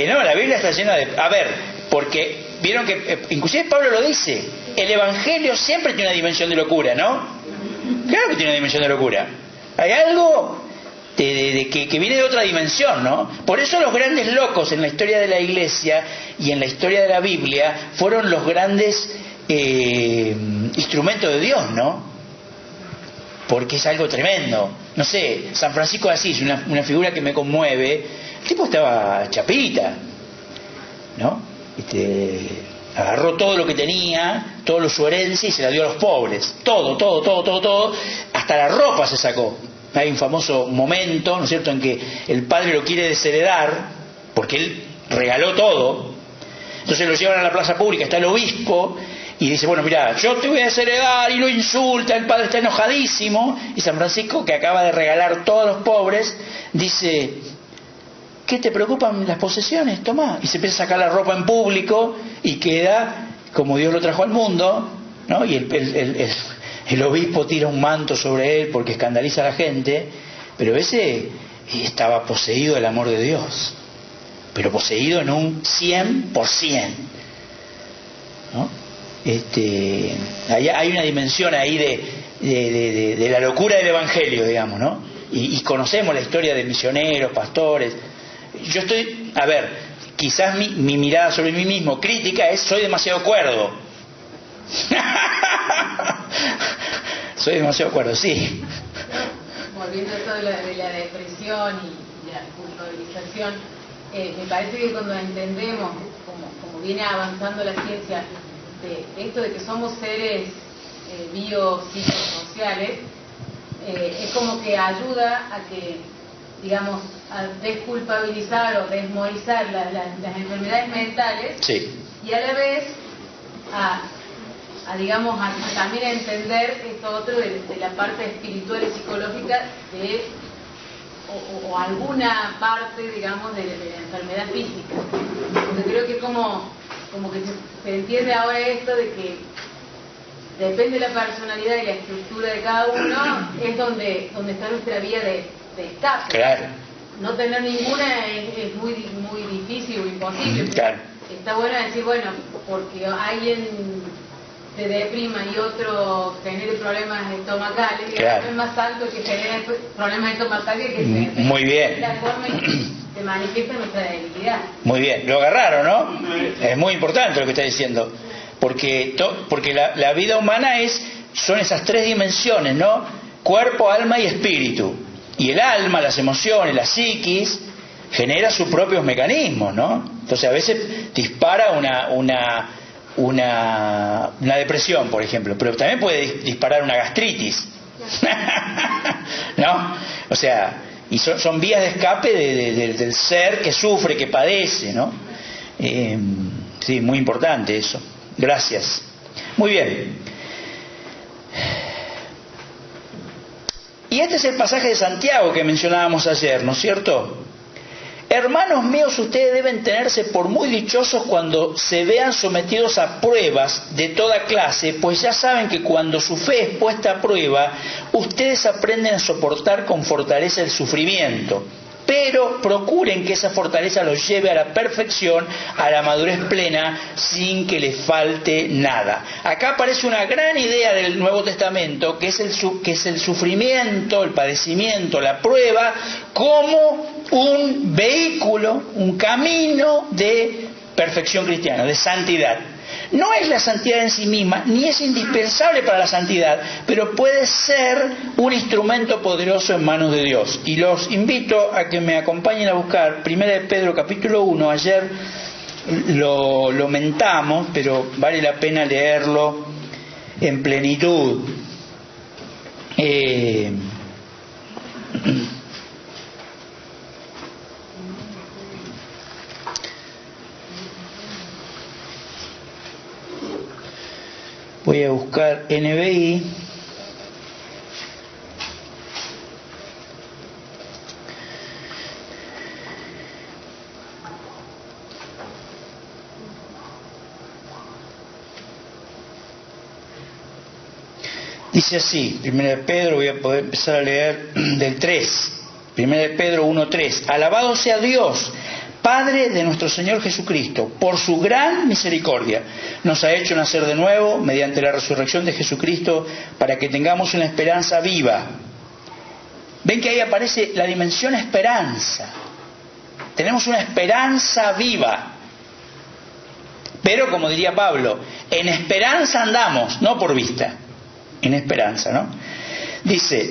Speaker 1: La Biblia está llena de... A ver, porque vieron que inclusive Pablo lo dice, el Evangelio siempre tiene una dimensión de locura, ¿no? Claro que tiene una dimensión de locura. Hay algo que viene de otra dimensión, ¿no? Por eso los grandes locos en la historia de la Iglesia y en la historia de la Biblia fueron los grandes instrumentos de Dios, ¿no? Porque es algo tremendo. No sé, San Francisco de Asís, una figura que me conmueve. El tipo estaba chapita, ¿no? Agarró todo lo que tenía, toda su herencia y se la dio a los pobres. Todo. Hasta la ropa se sacó. Hay un famoso momento, ¿no es cierto?, en que el padre lo quiere desheredar porque él regaló todo. Entonces lo llevan a la plaza pública, está el obispo y dice, bueno, mira, yo te voy a desheredar, y lo insulta, el padre está enojadísimo, y San Francisco, que acaba de regalar todos los pobres, dice, ¿qué te preocupan las posesiones? Tomá. Y se empieza a sacar la ropa en público y queda como Dios lo trajo al mundo, ¿no? Y el obispo tira un manto sobre él porque escandaliza a la gente, pero ese estaba poseído del amor de Dios, pero poseído en un 100%, ¿no? Hay una dimensión ahí de la locura del Evangelio, digamos, ¿no? Y conocemos la historia de misioneros, pastores. Yo estoy, a ver, quizás mi mirada sobre mí mismo crítica es: soy demasiado cuerdo. Soy demasiado cuerdo, sí.
Speaker 5: Volviendo a esto de la depresión y la culpabilización, me parece que cuando entendemos, como viene avanzando la ciencia, de esto de que somos seres biopsicosociales, es como que ayuda a que, digamos, a desculpabilizar o desmoralizar las enfermedades mentales, sí, y a la vez a también a entender esto otro de la parte espiritual y psicológica o alguna parte, digamos, de la enfermedad física. Porque creo que como que se entiende ahora esto de que depende de la personalidad y la estructura de cada uno, es donde está nuestra vía de escape. Claro. No tener ninguna es muy difícil o imposible. Claro. Está bueno decir, bueno, porque alguien se deprima y otro genere problemas estomacales, claro, es más alto que genere problemas estomacales que se...
Speaker 1: Muy bien.
Speaker 5: La forma se manifiesta nuestra debilidad.
Speaker 1: Muy bien, lo agarraron, ¿no? Es muy importante lo que está diciendo, porque la vida humana son esas tres dimensiones, ¿no? Cuerpo, alma y espíritu. Y el alma, las emociones, la psiquis, genera sus propios mecanismos, ¿no? Entonces a veces dispara una depresión, por ejemplo, pero también puede disparar una gastritis, ¿no? O sea, y son vías de escape del ser que sufre, que padece, ¿no? Sí, muy importante eso. Gracias. Muy bien. Y este es el pasaje de Santiago que mencionábamos ayer, ¿no es cierto? Hermanos míos, ustedes deben tenerse por muy dichosos cuando se vean sometidos a pruebas de toda clase, pues ya saben que cuando su fe es puesta a prueba, ustedes aprenden a soportar con fortaleza el sufrimiento. Pero procuren que esa fortaleza los lleve a la perfección, a la madurez plena, sin que les falte nada. Acá aparece una gran idea del Nuevo Testamento, que es el sufrimiento, el padecimiento, la prueba, como un vehículo, un camino de perfección cristiana, de santidad. No es la santidad en sí misma, ni es indispensable para la santidad, pero puede ser un instrumento poderoso en manos de Dios. Y los invito a que me acompañen a buscar 1 de Pedro capítulo 1. Ayer lo mentamos, pero vale la pena leerlo en plenitud. Voy a buscar NBI. Dice así, 1 de Pedro, voy a poder empezar a leer del 3. 1 de Pedro 1:3. Alabado sea Dios, Padre de nuestro Señor Jesucristo, por su gran misericordia, nos ha hecho nacer de nuevo mediante la resurrección de Jesucristo para que tengamos una esperanza viva. Ven que ahí aparece la dimensión esperanza. Tenemos una esperanza viva. Pero, como diría Pablo, en esperanza andamos, no por vista. En esperanza, ¿no? Dice,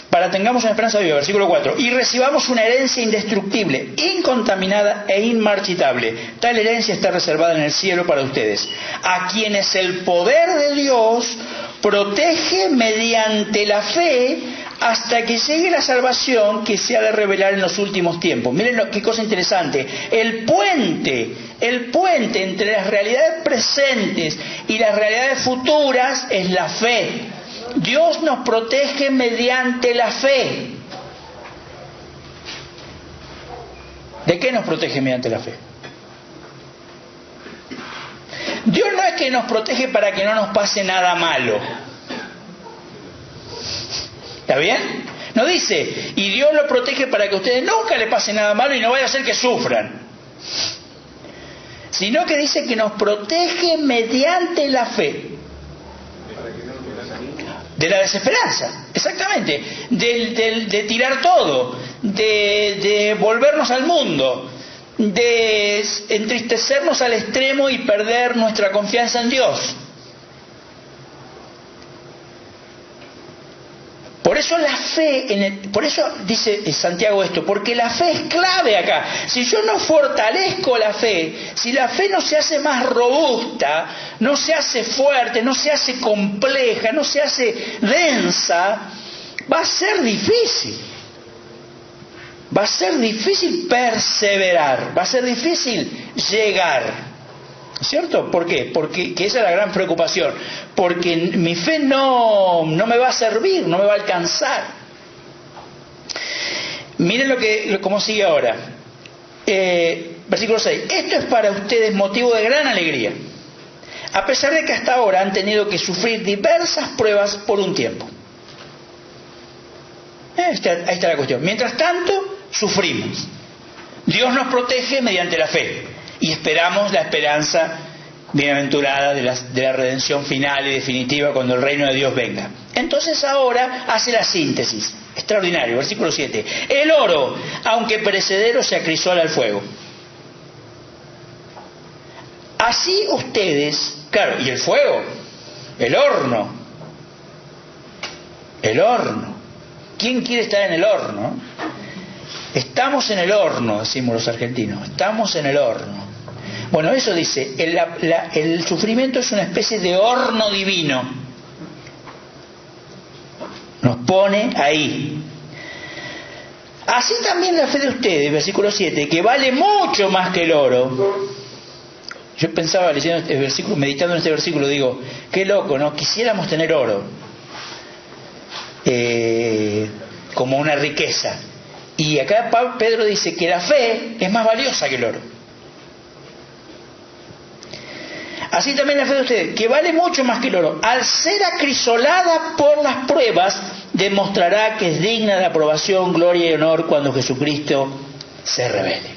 Speaker 1: para tengamos una esperanza viva, versículo 4, y recibamos una herencia indestructible, incontaminada e inmarchitable. Tal herencia está reservada en el cielo para ustedes, a quienes el poder de Dios protege mediante la fe hasta que llegue la salvación que se ha de revelar en los últimos tiempos. Miren qué cosa interesante. El puente entre las realidades presentes y las realidades futuras es la fe. Dios nos protege mediante la fe. ¿De qué nos protege mediante la fe? Dios no es que nos protege para que no nos pase nada malo. ¿Está bien? No dice, y Dios lo protege para que a ustedes nunca le pase nada malo y no vaya a ser que sufran. Sino que dice que nos protege mediante la fe. De la desesperanza, exactamente, de tirar todo, de volvernos al mundo, de entristecernos al extremo y perder nuestra confianza en Dios. Por eso la fe, por eso dice Santiago esto, porque la fe es clave acá. Si yo no fortalezco la fe, si la fe no se hace más robusta, no se hace fuerte, no se hace compleja, no se hace densa, va a ser difícil. Va a ser difícil perseverar, va a ser difícil llegar. ¿Cierto? ¿Por qué? Porque esa es la gran preocupación. Porque mi fe no me va a servir, no me va a alcanzar. Miren cómo sigue ahora. Versículo 6. Esto es para ustedes motivo de gran alegría, a pesar de que hasta ahora han tenido que sufrir diversas pruebas por un tiempo. Ahí está la cuestión. Mientras tanto, sufrimos. Dios nos protege mediante la fe. Y esperamos la esperanza bienaventurada de la redención final y definitiva cuando el reino de Dios venga. Entonces ahora hace la síntesis. Extraordinario, versículo 7. El oro, aunque perecedero, se acrisola al fuego. Así ustedes, claro, y el fuego, el horno. ¿Quién quiere estar en el horno? Estamos en el horno, decimos los argentinos, estamos en el horno. Bueno, eso dice, el sufrimiento es una especie de horno divino. Nos pone ahí. Así también la fe de ustedes, versículo 7, que vale mucho más que el oro. Yo pensaba leyendo este versículo, meditando en este versículo, digo, qué loco, ¿no? Quisiéramos tener oro como una riqueza. Y acá Pedro dice que la fe es más valiosa que el oro. Así también la fe de ustedes, que vale mucho más que el oro, al ser acrisolada por las pruebas, demostrará que es digna de aprobación, gloria y honor cuando Jesucristo se revele.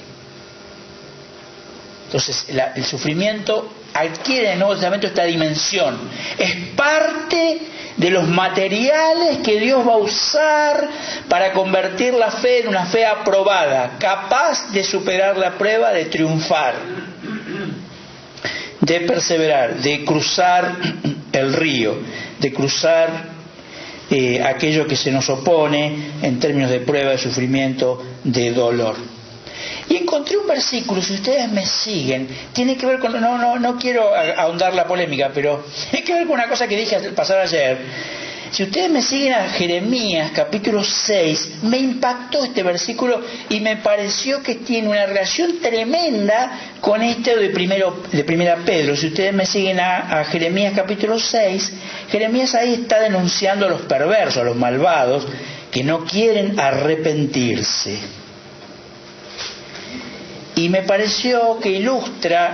Speaker 1: Entonces, el sufrimiento adquiere en el Nuevo Testamento esta dimensión. Es parte de los materiales que Dios va a usar para convertir la fe en una fe aprobada, capaz de superar la prueba, de triunfar, de perseverar, de cruzar el río, de cruzar aquello que se nos opone en términos de prueba, de sufrimiento, de dolor. Y encontré un versículo, si ustedes me siguen, tiene que ver con, no quiero ahondar la polémica, pero tiene que ver con una cosa que dije al pasar ayer. Si ustedes me siguen a Jeremías capítulo 6, me impactó este versículo y me pareció que tiene una relación tremenda con este de primera Pedro. Si ustedes me siguen a Jeremías capítulo 6, Jeremías ahí está denunciando a los perversos, a los malvados, que no quieren arrepentirse. Y me pareció que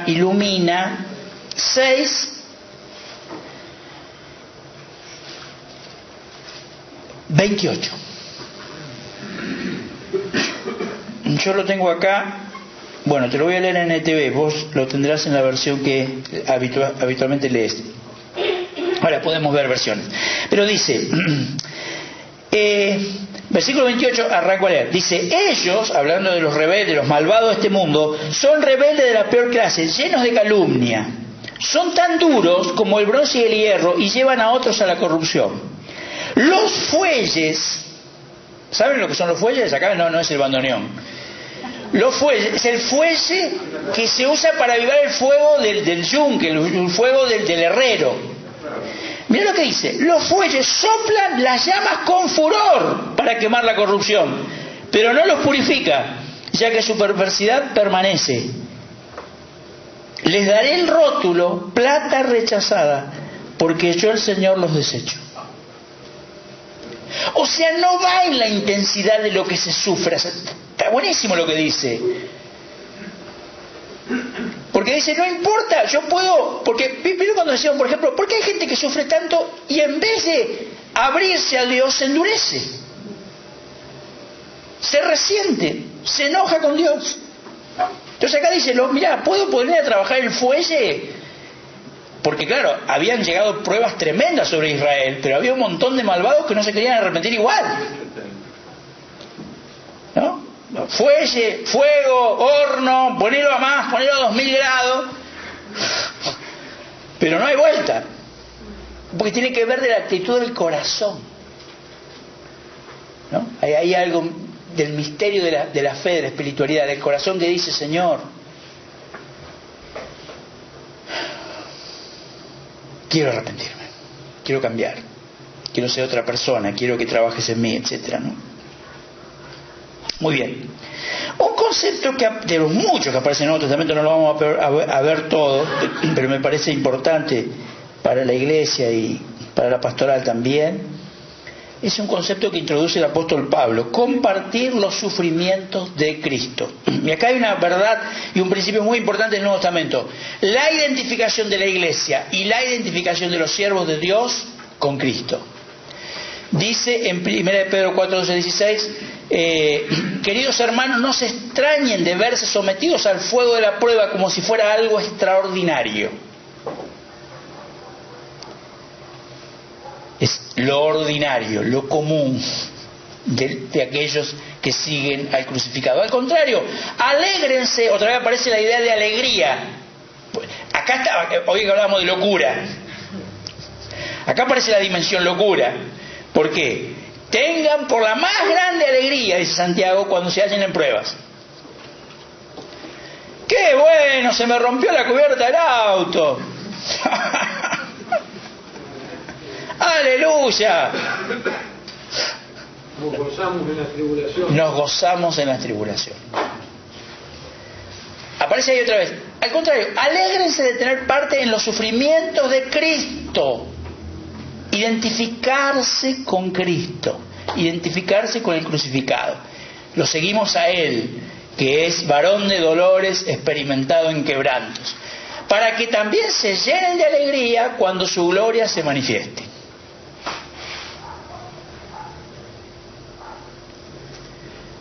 Speaker 1: ilumina 6, ...28. Yo lo tengo acá. Bueno, te lo voy a leer en ETV. Vos lo tendrás en la versión que habitualmente lees. Ahora podemos ver versiones. Pero dice... versículo 28, arranco a leer. Dice, ellos, hablando de los rebeldes, los malvados de este mundo, son rebeldes de la peor clase, llenos de calumnia. Son tan duros como el bronce y el hierro y llevan a otros a la corrupción. Los fuelles, ¿saben lo que son los fuelles? Acá no es el bandoneón. Los fuelles, es el fuelle que se usa para avivar el fuego del yunque, el fuego del herrero. Mira lo que dice, los fuelles soplan las llamas con furor para quemar la corrupción, pero no los purifica, ya que su perversidad permanece. Les daré el rótulo, plata rechazada, porque yo el Señor los desecho. O sea, no va en la intensidad de lo que se sufre. Está buenísimo lo que dice. Porque dice, no importa, yo puedo... Porque, ¿vieron cuando decían, por ejemplo, ¿por qué hay gente que sufre tanto y en vez de abrirse a Dios se endurece? Se resiente, se enoja con Dios. Entonces acá dice, mirá, ¿puedo poner a trabajar el fuelle? Porque claro, habían llegado pruebas tremendas sobre Israel, pero había un montón de malvados que no se querían arrepentir igual. ¿No? Fuelle, fuego, horno, ponelo a más, ponelo a 2000 grados. Pero no hay vuelta. Porque tiene que ver de la actitud del corazón. ¿No? Hay algo del misterio de la fe, de la espiritualidad, del corazón que dice, Señor, quiero arrepentirme, quiero cambiar, quiero ser otra persona, quiero que trabajes en mí, etcétera, ¿no? Muy bien. Un concepto que de los muchos que aparecen en el Nuevo Testamento, no lo vamos a ver todo, pero me parece importante para la iglesia y para la pastoral también, es un concepto que introduce el apóstol Pablo: compartir los sufrimientos de Cristo. Y acá hay una verdad y un principio muy importante del Nuevo Testamento: la identificación de la iglesia y la identificación de los siervos de Dios con Cristo. Dice en 1 Pedro 4, 12, 16, queridos hermanos, no se extrañen de verse sometidos al fuego de la prueba como si fuera algo extraordinario. Es lo ordinario, lo común. de aquellos que siguen al crucificado. Al contrario, alégrense. Otra vez aparece la idea de alegría. Acá está, hoy que hablábamos de locura, acá aparece la dimensión locura. ¿Por qué? Tengan por la más grande alegría, dice Santiago, cuando se hallen en pruebas. ¡Qué bueno! Se me rompió la cubierta del auto. ¡Aleluya!
Speaker 6: Nos gozamos en la tribulación.
Speaker 1: Nos gozamos en la tribulación. Aparece ahí otra vez. Al contrario, alégrense de tener parte en los sufrimientos de Cristo. Identificarse con Cristo, identificarse con el crucificado. Lo seguimos a Él, que es varón de dolores, experimentado en quebrantos, para que también se llenen de alegría cuando su gloria se manifieste.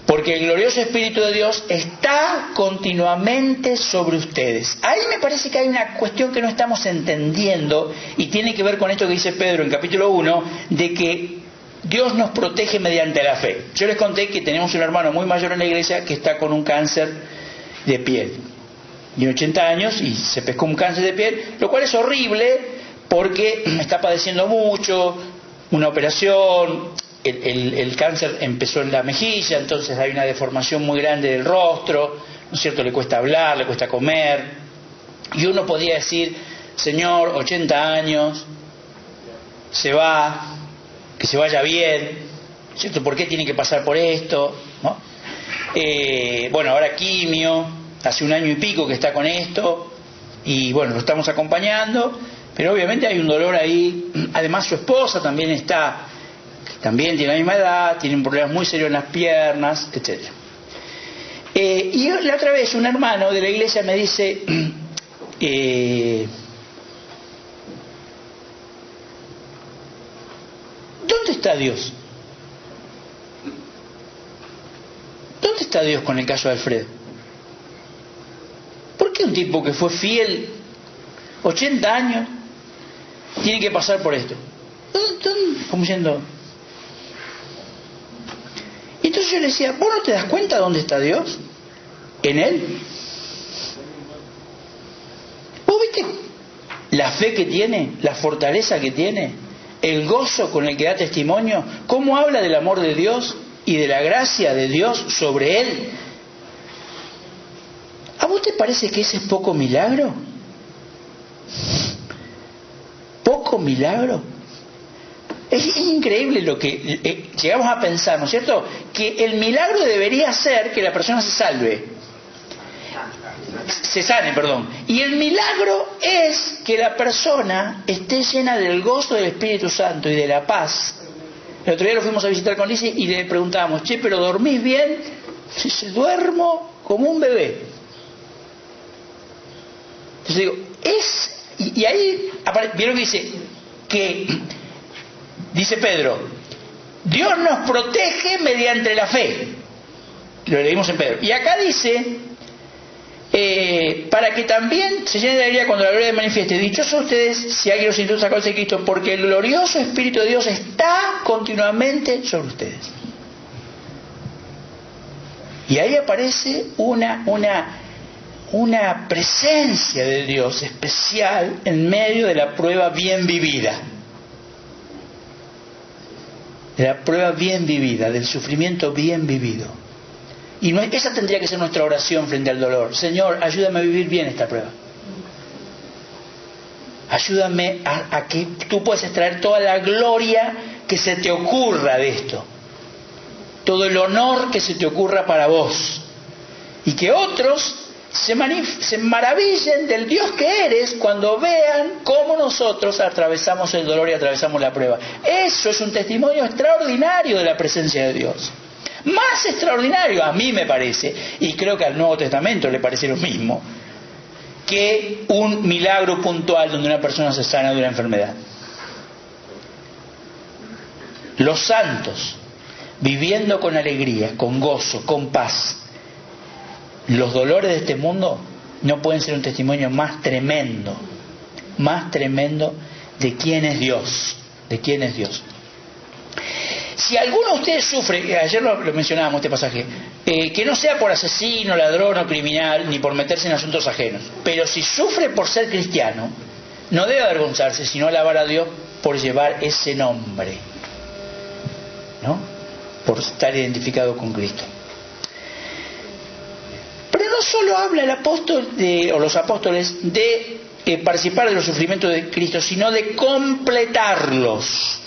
Speaker 1: Porque el glorioso Espíritu de Dios está continuamente sobre ustedes. Ahí me parece que hay una cuestión que no estamos entendiendo y tiene que ver con esto que dice Pedro en capítulo 1, de que Dios nos protege mediante la fe. Yo les conté que tenemos un hermano muy mayor en la iglesia que está con un cáncer de piel. Tiene 80 años y se pescó un cáncer de piel, lo cual es horrible porque está padeciendo mucho, una operación. El cáncer empezó en la mejilla, entonces hay una deformación muy grande del rostro, ¿no es cierto? Le cuesta hablar, le cuesta comer. Y uno podía decir, Señor, 80 años, se va, que se vaya bien, ¿cierto? ¿Por qué tiene que pasar por esto? ¿No? Bueno, ahora quimio, hace 1 año y pico que está con esto, y bueno, lo estamos acompañando, pero obviamente hay un dolor ahí. Además su esposa también también tiene la misma edad, tiene un problema muy serio en las piernas, etc. Y la otra vez un hermano de la iglesia me dice, ¿dónde está Dios? ¿Dónde está Dios con el caso de Alfredo? ¿Por qué un tipo que fue fiel 80 años tiene que pasar por esto? ¿Dónde? Como diciendo... Entonces yo le decía, ¿vos no te das cuenta dónde está Dios? ¿En Él? ¿Vos viste la fe que tiene, la fortaleza que tiene, el gozo con el que da testimonio? ¿Cómo habla del amor de Dios y de la gracia de Dios sobre Él? ¿A vos te parece que ese es poco milagro? ¿Poco milagro? Es increíble lo que llegamos a pensar, ¿no es cierto? Que el milagro debería ser que la persona se sane, perdón. Y el milagro es que la persona esté llena del gozo del Espíritu Santo y de la paz. El otro día lo fuimos a visitar con Lizzie y le preguntábamos, che, ¿pero dormís bien? Dice, duermo como un bebé. Entonces digo, y ahí vieron que dice que... Dice Pedro, Dios nos protege mediante la fe. Lo leímos en Pedro. Y acá dice, para que también se llene de alegría cuando la gloria manifieste. Dichosos ustedes si alguien los introduce a causa de Cristo, porque el glorioso Espíritu de Dios está continuamente sobre ustedes. Y ahí aparece una presencia de Dios especial en medio de la prueba bien vivida. De la prueba bien vivida, del sufrimiento bien vivido. Y esa tendría que ser nuestra oración frente al dolor. Señor, ayúdame a vivir bien esta prueba. Ayúdame a que tú puedas extraer toda la gloria que se te ocurra de esto. Todo el honor que se te ocurra para vos. Y que otros se maravillen del Dios que eres cuando vean cómo nosotros atravesamos el dolor y atravesamos la prueba. Eso es un testimonio extraordinario de la presencia de Dios. Más extraordinario, a mí me parece, y creo que al Nuevo Testamento le parece lo mismo, que un milagro puntual donde una persona se sana de una enfermedad. Los santos, viviendo con alegría, con gozo, con paz, los dolores de este mundo no pueden ser un testimonio más tremendo de quién es Dios, si alguno de ustedes sufre, ayer lo mencionábamos este pasaje, que no sea por asesino, ladrón o criminal, ni por meterse en asuntos ajenos, pero si sufre por ser cristiano, no debe avergonzarse, sino alabar a Dios por llevar ese nombre, ¿no? Por estar identificado con Cristo. Pero no solo habla el apóstol o los apóstoles de participar de los sufrimientos de Cristo, sino de completarlos.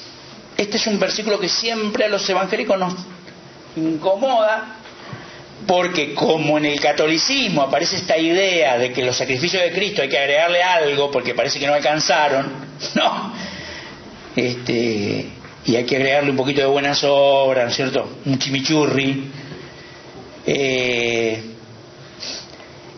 Speaker 1: Este es un versículo que siempre a los evangélicos nos incomoda, porque como en el catolicismo aparece esta idea de que los sacrificios de Cristo hay que agregarle algo porque parece que no alcanzaron, ¿no? Y hay que agregarle un poquito de buenas obras, ¿no es cierto? Un chimichurri.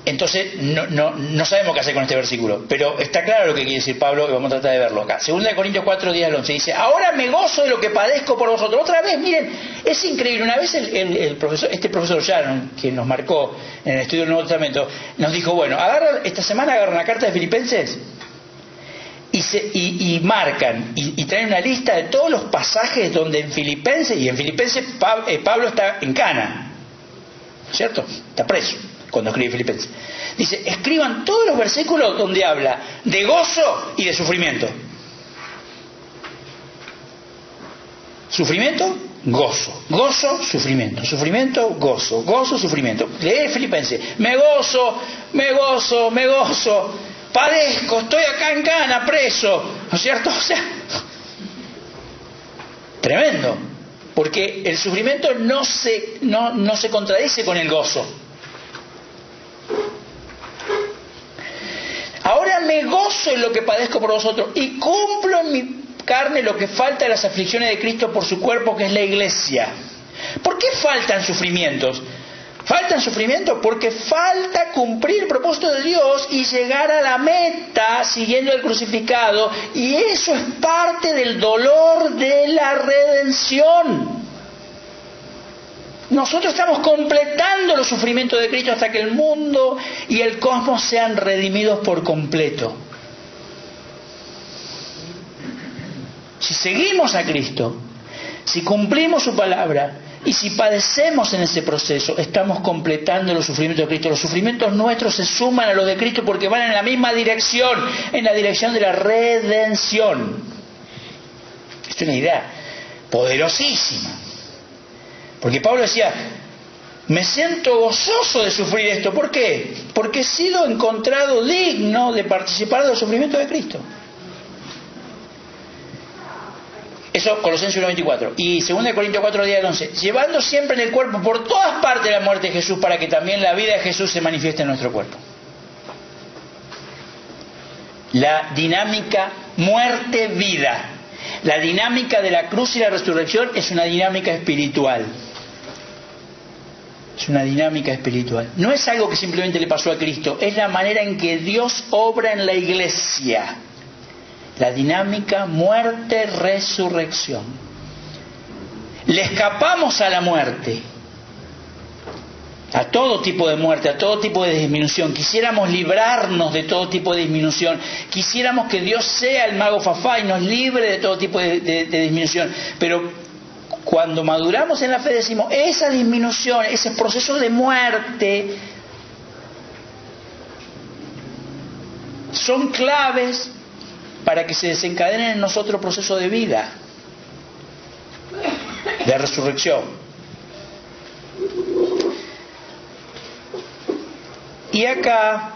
Speaker 1: Entonces no sabemos qué hacer con este versículo, pero está claro lo que quiere decir Pablo y vamos a tratar de verlo acá. 2 Corintios 4, 10 al 11 dice: ahora me gozo de lo que padezco por vosotros. Otra vez, miren, es increíble. Una vez el profesor Sharon, que nos marcó en el estudio del Nuevo Testamento, nos dijo, bueno, esta semana agarran la carta de Filipenses y marcan y traen una lista de todos los pasajes donde en Filipenses Pablo está en cana, ¿cierto? Está preso cuando escribe Filipenses. Dice, escriban todos los versículos donde habla de gozo y de sufrimiento. Sufrimiento, gozo. Gozo, sufrimiento. Sufrimiento, gozo. Gozo, sufrimiento. Lee Filipenses. Me gozo. Padezco, estoy acá en cana, preso. ¿No es cierto? O sea, tremendo. Porque el sufrimiento no se contradice con el gozo. Ahora me gozo en lo que padezco por vosotros y cumplo en mi carne lo que falta de las aflicciones de Cristo por su cuerpo, que es la iglesia. ¿Por qué faltan sufrimientos? Faltan sufrimientos porque falta cumplir el propósito de Dios y llegar a la meta siguiendo el crucificado, y eso es parte del dolor de la redención. Nosotros estamos completando los sufrimientos de Cristo hasta que el mundo y el cosmos sean redimidos por completo. Si seguimos a Cristo, si cumplimos su palabra y si padecemos en ese proceso, estamos completando los sufrimientos de Cristo. Los sufrimientos nuestros se suman a los de Cristo porque van en la misma dirección, en la dirección de la redención. Es una idea poderosísima. Porque Pablo decía, me siento gozoso de sufrir esto. ¿Por qué? Porque he sido encontrado digno de participar de los sufrimientos de Cristo. Eso, Colosenses 1:24. Y 2 Corintios 4, 10 al 11. Llevando siempre en el cuerpo por todas partes la muerte de Jesús, para que también la vida de Jesús se manifieste en nuestro cuerpo. La dinámica muerte-vida. La dinámica de la cruz y la resurrección es una dinámica espiritual. Es una dinámica espiritual. No es algo que simplemente le pasó a Cristo, es la manera en que Dios obra en la iglesia. La dinámica muerte-resurrección. Le escapamos a la muerte, a todo tipo de muerte, a todo tipo de disminución. Quisiéramos librarnos de todo tipo de disminución. Quisiéramos que Dios sea el mago Fafá y nos libre de todo tipo de disminución. Pero cuando maduramos en la fe decimos, esa disminución, ese proceso de muerte, son claves para que se desencadenen en nosotros procesos de vida, de resurrección. Y acá,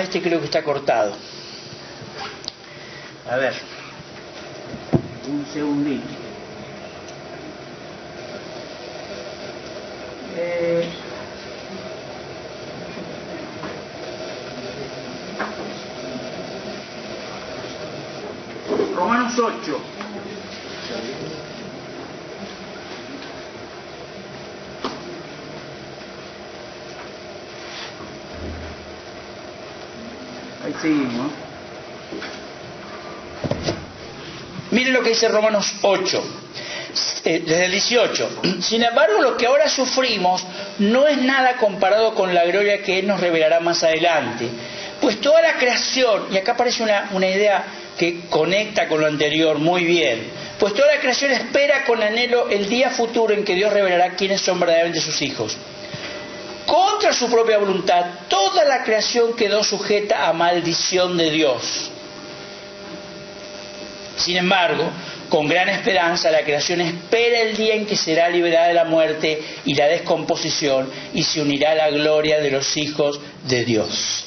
Speaker 1: este creo que está cortado. A ver, un segundito. Romanos 8. Ahí seguimos. Miren lo que dice Romanos 8. Desde el 18. Sin embargo, lo que ahora sufrimos no es nada comparado con la gloria que Él nos revelará más adelante. Pues toda la creación, y acá aparece una idea que conecta con lo anterior muy bien, Pues toda la creación espera con anhelo el día futuro en que Dios revelará quiénes son verdaderamente sus hijos. Contra su propia voluntad, toda la creación quedó sujeta a maldición de Dios. Sin embargo, con gran esperanza, la creación espera el día en que será liberada de la muerte y la descomposición y se unirá a la gloria de los hijos de Dios.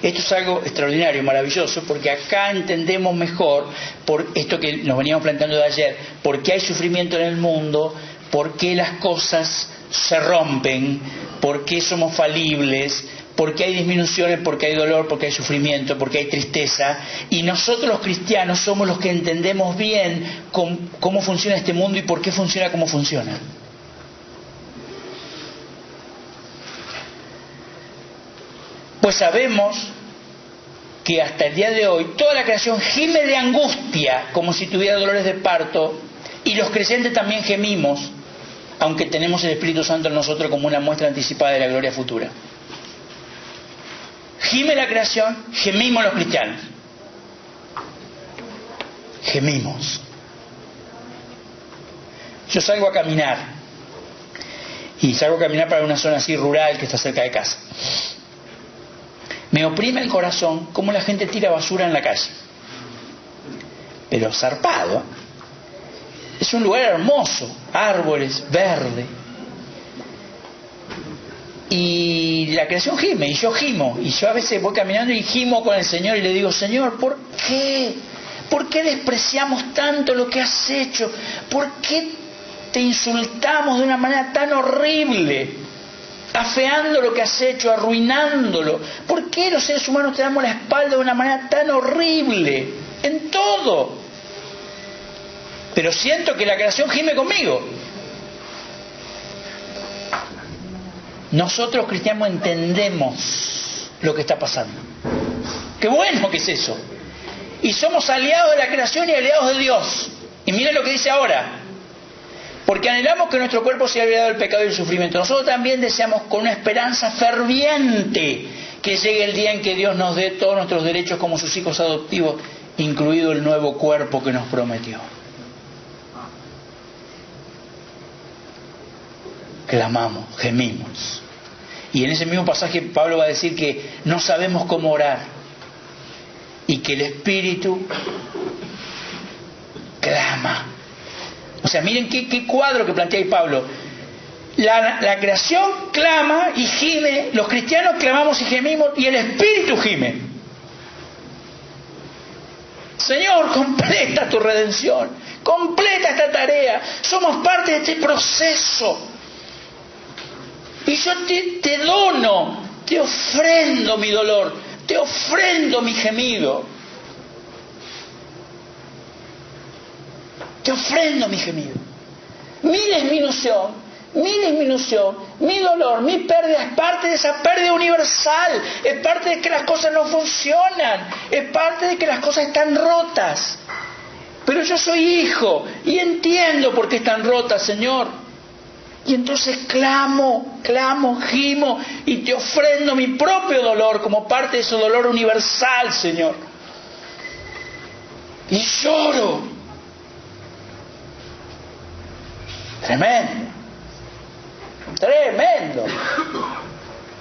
Speaker 1: Esto es algo extraordinario, maravilloso, porque acá entendemos mejor, por esto que nos veníamos planteando de ayer, por qué hay sufrimiento en el mundo, por qué las cosas se rompen, por qué somos falibles, por qué hay disminuciones, por qué hay dolor, por qué hay sufrimiento, por qué hay tristeza. Y nosotros los cristianos somos los que entendemos bien cómo funciona este mundo y por qué funciona como funciona. Pues sabemos que hasta el día de hoy toda la creación gime de angustia como si tuviera dolores de parto, y los creyentes también gemimos, aunque tenemos el Espíritu Santo en nosotros como una muestra anticipada de la gloria futura. Gime la creación, gemimos los cristianos. Gemimos. Yo salgo a caminar, y salgo a caminar para una zona así rural que está cerca de casa. Me oprime el corazón cómo la gente tira basura en la calle. Pero zarpado. Es un lugar hermoso, árboles, verde. Y la creación gime, y yo gimo. Y yo a veces voy caminando y gimo con el Señor y le digo: Señor, ¿por qué? ¿Por qué despreciamos tanto lo que has hecho? ¿Por qué te insultamos de una manera tan horrible? Afeando lo que has hecho, arruinándolo. ¿Por qué los seres humanos te damos la espalda de una manera tan horrible? En todo. Pero siento que la creación gime conmigo. Nosotros cristianos entendemos lo que está pasando. Qué bueno que es eso. Y somos aliados de la creación y aliados de Dios. Y miren lo que dice ahora: porque anhelamos que nuestro cuerpo sea liberado del pecado y del sufrimiento. Nosotros también deseamos con una esperanza ferviente que llegue el día en que Dios nos dé todos nuestros derechos como sus hijos adoptivos, incluido el nuevo cuerpo que nos prometió. Clamamos, gemimos. Y en ese mismo pasaje Pablo va a decir que no sabemos cómo orar y que el Espíritu clama. O sea, miren qué cuadro que plantea ahí Pablo. La creación clama y gime, los cristianos clamamos y gemimos, y el Espíritu gime. Señor, completa tu redención, completa esta tarea, somos parte de este proceso. Y yo te dono, te ofrendo mi dolor, te ofrendo mi gemido. Te ofrendo mi gemido. Mi disminución, mi dolor, mi pérdida es parte de esa pérdida universal. Es parte de que las cosas no funcionan. Es parte de que las cosas están rotas. Pero yo soy hijo y entiendo por qué están rotas, Señor. Y entonces clamo, gimo y te ofrendo mi propio dolor como parte de ese dolor universal, Señor. Y lloro. Tremendo. Tremendo.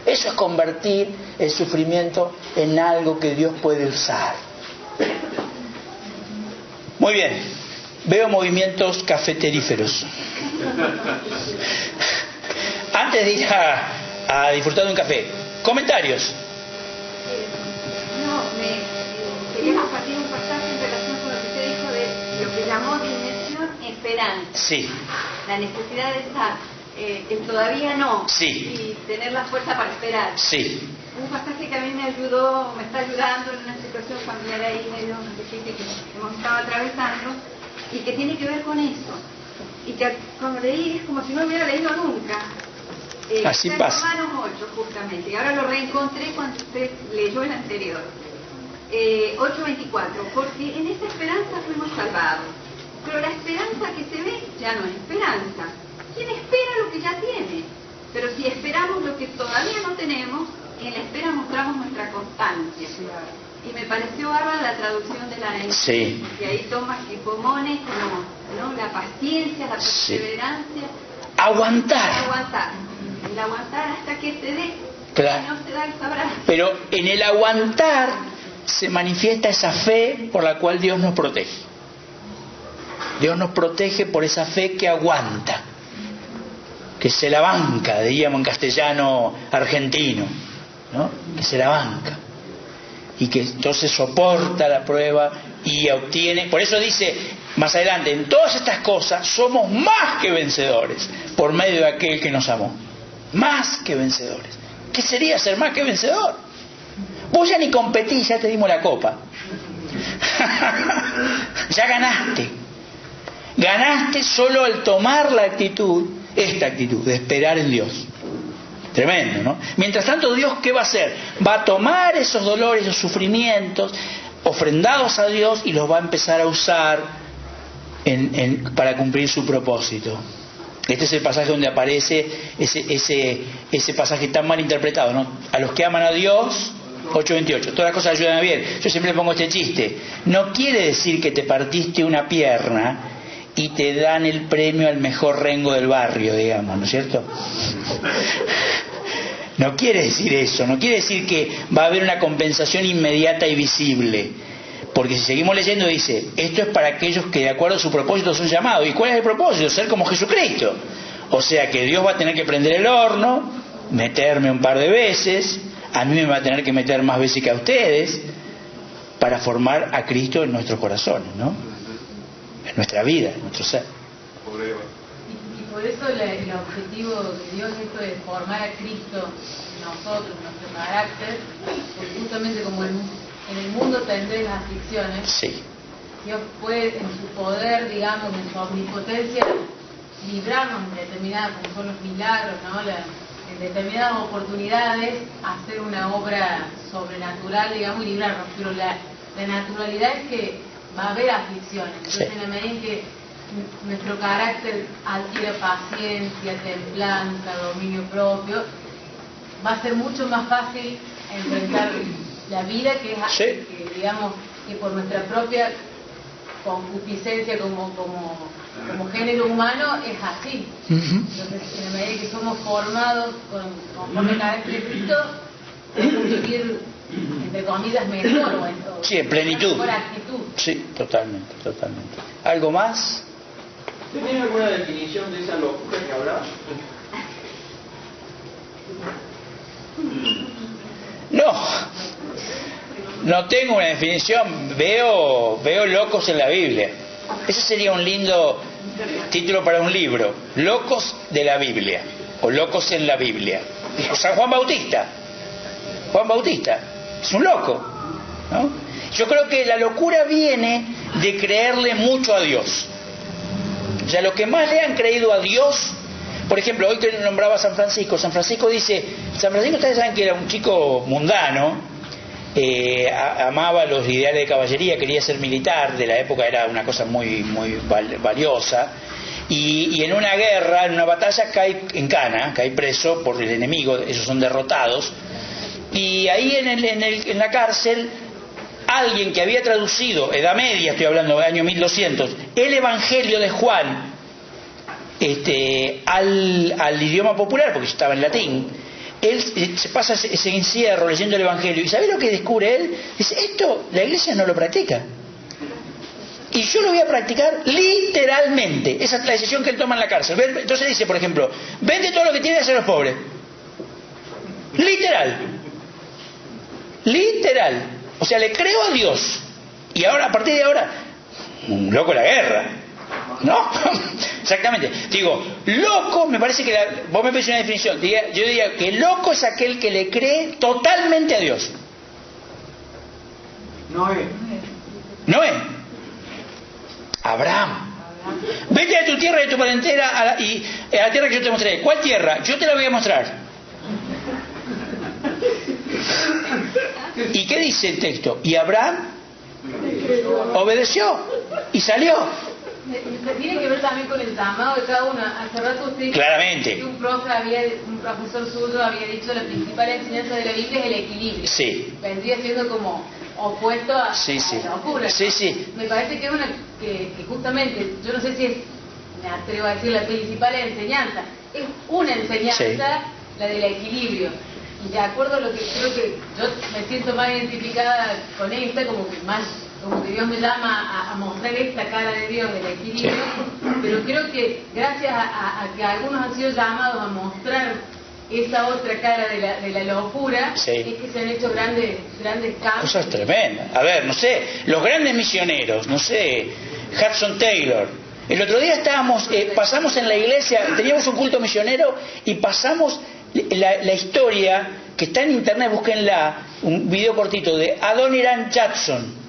Speaker 1: Eso es convertir el sufrimiento en algo que Dios puede usar. Muy bien. Veo movimientos cafeteríferos. Antes de ir a disfrutar de un café, comentarios.
Speaker 4: Quería compartir un pasaje en relación con lo que usted dijo de lo que llamó dimensión esperanza.
Speaker 1: Sí.
Speaker 4: La necesidad de estar todavía no.
Speaker 1: Sí.
Speaker 4: Y tener la fuerza para esperar.
Speaker 1: Sí.
Speaker 4: Un pasaje que a mí me está ayudando en una situación familiar ahí medio difícil que hemos estado atravesando, y que tiene que ver con eso. Y que cuando leí es como si no hubiera leído nunca.
Speaker 1: Así pasa.
Speaker 4: Romanos 8 justamente, y ahora lo reencontré cuando usted leyó el anterior. 8:24, porque en esa esperanza fuimos salvados. Pero la esperanza que se ve ya no es esperanza. ¿Quién espera lo que ya tiene? Pero si esperamos lo que todavía no tenemos, en la espera mostramos nuestra constancia. Y me pareció bárbara la traducción de la NT.
Speaker 1: Sí.
Speaker 4: Y ahí toma hipomones como, ¿no?, la paciencia, la perseverancia.
Speaker 1: Aguantar.
Speaker 4: Aguantar. El aguantar hasta que se dé.
Speaker 1: Claro.
Speaker 4: Si no se da, sabrá.
Speaker 1: Pero en el aguantar se manifiesta esa fe por la cual Dios nos protege. Dios nos protege por esa fe que aguanta, que se la banca, diríamos en castellano argentino, ¿no? Que se la banca y que entonces soporta la prueba y obtiene. Por eso dice más adelante, en todas estas cosas somos más que vencedores por medio de aquel que nos amó. Más que vencedores. ¿Qué sería ser más que vencedor? Vos ya ni competís, ya te dimos la copa. Ya ganaste. Ganaste solo al tomar la actitud, esta actitud de esperar en Dios. Tremendo, ¿no? Mientras tanto, Dios, ¿qué va a hacer? Va a tomar esos dolores, esos sufrimientos ofrendados a Dios y los va a empezar a usar para cumplir su propósito. Este es el pasaje donde aparece ese pasaje tan mal interpretado, ¿no? A los que aman a Dios, 8:28, todas las cosas ayudan a bien. Yo siempre pongo este chiste. No quiere decir que te partiste una pierna y te dan el premio al mejor rengo del barrio, digamos, ¿no es cierto? No quiere decir eso, no quiere decir que va a haber una compensación inmediata y visible. Porque si seguimos leyendo dice, esto es para aquellos que de acuerdo a su propósito son llamados. ¿Y cuál es el propósito? Ser como Jesucristo. O sea que Dios va a tener que prender el horno, meterme un par de veces, a mí me va a tener que meter más veces que a ustedes, para formar a Cristo en nuestros corazones, ¿no? En nuestra vida, en nuestro ser.
Speaker 5: Y por eso el objetivo de Dios es esto de formar a Cristo en nosotros, en nuestro carácter, porque justamente como en el mundo tendréis las aflicciones,
Speaker 1: sí.
Speaker 5: Dios puede en su poder, digamos, en su omnipotencia, librarnos en determinadas, como son los milagros, ¿no? En determinadas oportunidades, hacer una obra sobrenatural, digamos, y librarnos. Pero la naturalidad es que va a haber aflicciones. Entonces, sí, en la medida en que nuestro carácter adquiere paciencia, templanza, dominio propio, va a ser mucho más fácil enfrentar la vida que,
Speaker 1: sí,
Speaker 5: que digamos que por nuestra propia concupiscencia como género humano es así. Entonces, en la medida que somos formados conforme el carácter de Cristo, podemos vivir, entre comillas, mejor o
Speaker 1: sí, en plenitud.
Speaker 5: Mejor actitud.
Speaker 1: Sí, totalmente, totalmente. ¿Algo más?
Speaker 6: ¿Usted tiene alguna definición de esa locura que hablaba?
Speaker 1: No tengo una definición. Veo locos en la Biblia. Ese sería un lindo título para un libro. Locos de la Biblia. O locos en la Biblia. San Juan Bautista. Juan Bautista es un loco, ¿no? Yo creo que la locura viene de creerle mucho a Dios. O sea, los que más le han creído a Dios, por ejemplo, hoy que nombraba a San Francisco dice, San Francisco, ustedes saben que era un chico mundano, amaba los ideales de caballería, quería ser militar, de la época era una cosa muy, muy valiosa, y en una guerra, en una batalla, cae en cana, cae preso por el enemigo, ellos son derrotados, y ahí en la cárcel, alguien que había traducido, Edad Media, estoy hablando del año 1200, el Evangelio de Juan al idioma popular, porque estaba en latín, él se pasa ese encierro leyendo el Evangelio, y ¿sabe lo que descubre él? Dice, esto la iglesia no lo practica, y yo lo voy a practicar literalmente. Esa es la decisión que él toma en la cárcel. Entonces dice, por ejemplo, vende todo lo que tienes a los pobres. Literal. O sea, le creo a Dios. Y ahora, a partir de ahora, un loco la guerra, ¿no? Exactamente. Digo, loco, me parece que vos me pedís una definición. Yo diría que loco es aquel que le cree totalmente a Dios. Noé. Abraham. Vete de tu tierra y de tu parentela a la tierra que yo te mostraré. ¿Cuál tierra? Yo te la voy a mostrar. ¿Y qué dice el texto? Y Abraham obedeció y salió.
Speaker 5: Tiene que ver también con el llamado de cada uno. Hace rato usted
Speaker 1: claramente
Speaker 5: que un profesor zurdo había dicho la principal enseñanza de la Biblia es el equilibrio.
Speaker 1: Sí.
Speaker 5: Vendría siendo como opuesto a,
Speaker 1: Sí, sí.
Speaker 5: a la locura.
Speaker 1: Sí, sí.
Speaker 5: Me parece que es una que justamente, yo no sé si es, me atrevo a decir, la principal enseñanza, es una enseñanza,
Speaker 1: Sí.
Speaker 5: la del equilibrio. Y de acuerdo a lo que creo que yo me siento más identificada con esta, como que Dios me llama a mostrar esta cara de Dios del equilibrio, pero creo que gracias a que algunos han sido llamados a mostrar esa otra cara de la locura,
Speaker 1: Sí.
Speaker 5: es que se han hecho grandes cambios.
Speaker 1: Cosas tremendas. A ver, no sé, los grandes misioneros, no sé, Hudson Taylor. El otro día pasamos en la iglesia, teníamos un culto misionero y pasamos la historia que está en internet, búsquenla, un video cortito de Adoniram Judson.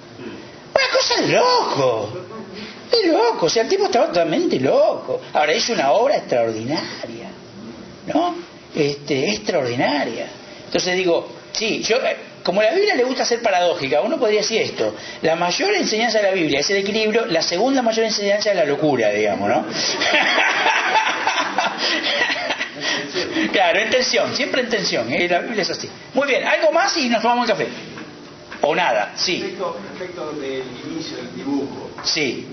Speaker 1: Una cosa de loco. Es loco, o sea, el tipo estaba totalmente loco. Ahora, hizo una obra extraordinaria, ¿no? Extraordinaria. Entonces digo, sí, como la Biblia le gusta ser paradójica, uno podría decir esto: la mayor enseñanza de la Biblia es el equilibrio, la segunda mayor enseñanza es la locura, digamos, ¿no? Claro, en tensión, siempre en tensión, la Biblia es así. Muy bien, ¿algo más y nos tomamos el café? ¿O nada? Sí.
Speaker 6: Respecto del inicio del dibujo,
Speaker 1: Sí.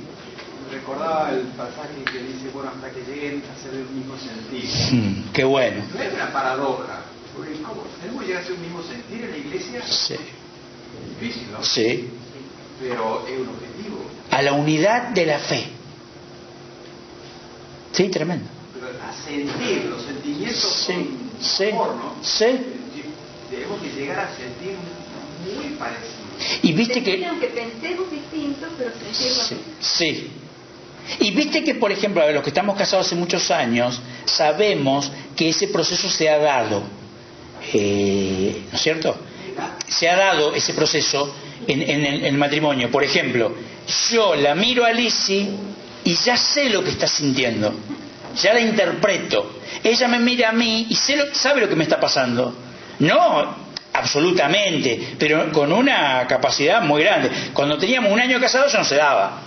Speaker 6: recordaba el pasaje que dice, bueno, hasta que lleguen a ser del mismo sentido.
Speaker 1: Qué bueno.
Speaker 6: No es una paradoja, porque ¿cómo? ¿Tenemos que llegar a ser un mismo sentir en la iglesia?
Speaker 1: Sí.
Speaker 6: Es difícil, ¿no?
Speaker 1: Sí.
Speaker 6: Pero es un objetivo.
Speaker 1: A la unidad de la fe. Sí, tremendo.
Speaker 6: Pero a sentir, los sentimientos son amor, ¿no?
Speaker 1: Sí.
Speaker 6: Tenemos que llegar a sentir muy parecido.
Speaker 1: Y viste que...
Speaker 4: Aunque pensemos distinto, pero sentirlo.
Speaker 1: Sí, sí. Y viste que, por ejemplo, a ver, los que estamos casados hace muchos años, sabemos que ese proceso se ha dado. ¿No es cierto? Se ha dado ese proceso en el matrimonio. Por ejemplo, yo la miro a Lizzie y ya sé lo que está sintiendo. Ya la interpreto. Ella me mira a mí y sabe lo que me está pasando. No absolutamente, pero con una capacidad muy grande. Cuando teníamos 1 año casados eso no se daba,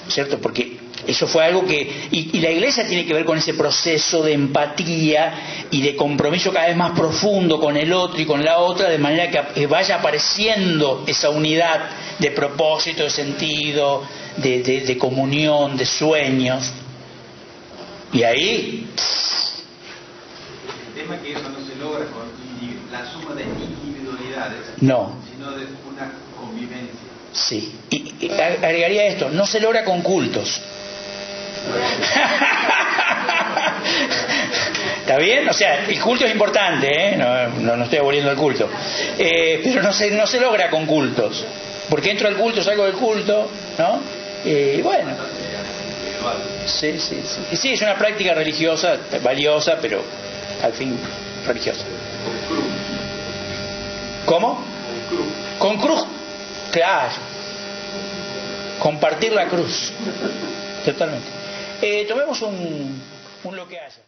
Speaker 1: ¿cierto? Porque eso fue algo que... Y la iglesia tiene que ver con ese proceso de empatía y de compromiso cada vez más profundo con el otro y con la otra, de manera que vaya apareciendo esa unidad de propósito, de sentido, de comunión, de sueños. Y ahí...
Speaker 6: El tema es que eso no se logra con la suma de individualidades,
Speaker 1: No.
Speaker 6: sino de una convivencia.
Speaker 1: Sí. Y agregaría esto, no se logra con cultos. ¿Está bien? O sea, el culto es importante, ¿eh? No estoy aboliendo el culto. Pero no se logra con cultos. Porque entro al culto, salgo del culto, ¿no? Bueno. Sí. Y sí, es una práctica religiosa, valiosa, pero al fin religiosa. ¿Cómo? Con cruz. Claro. Compartir la cruz. Totalmente. Tomemos un lo que haya.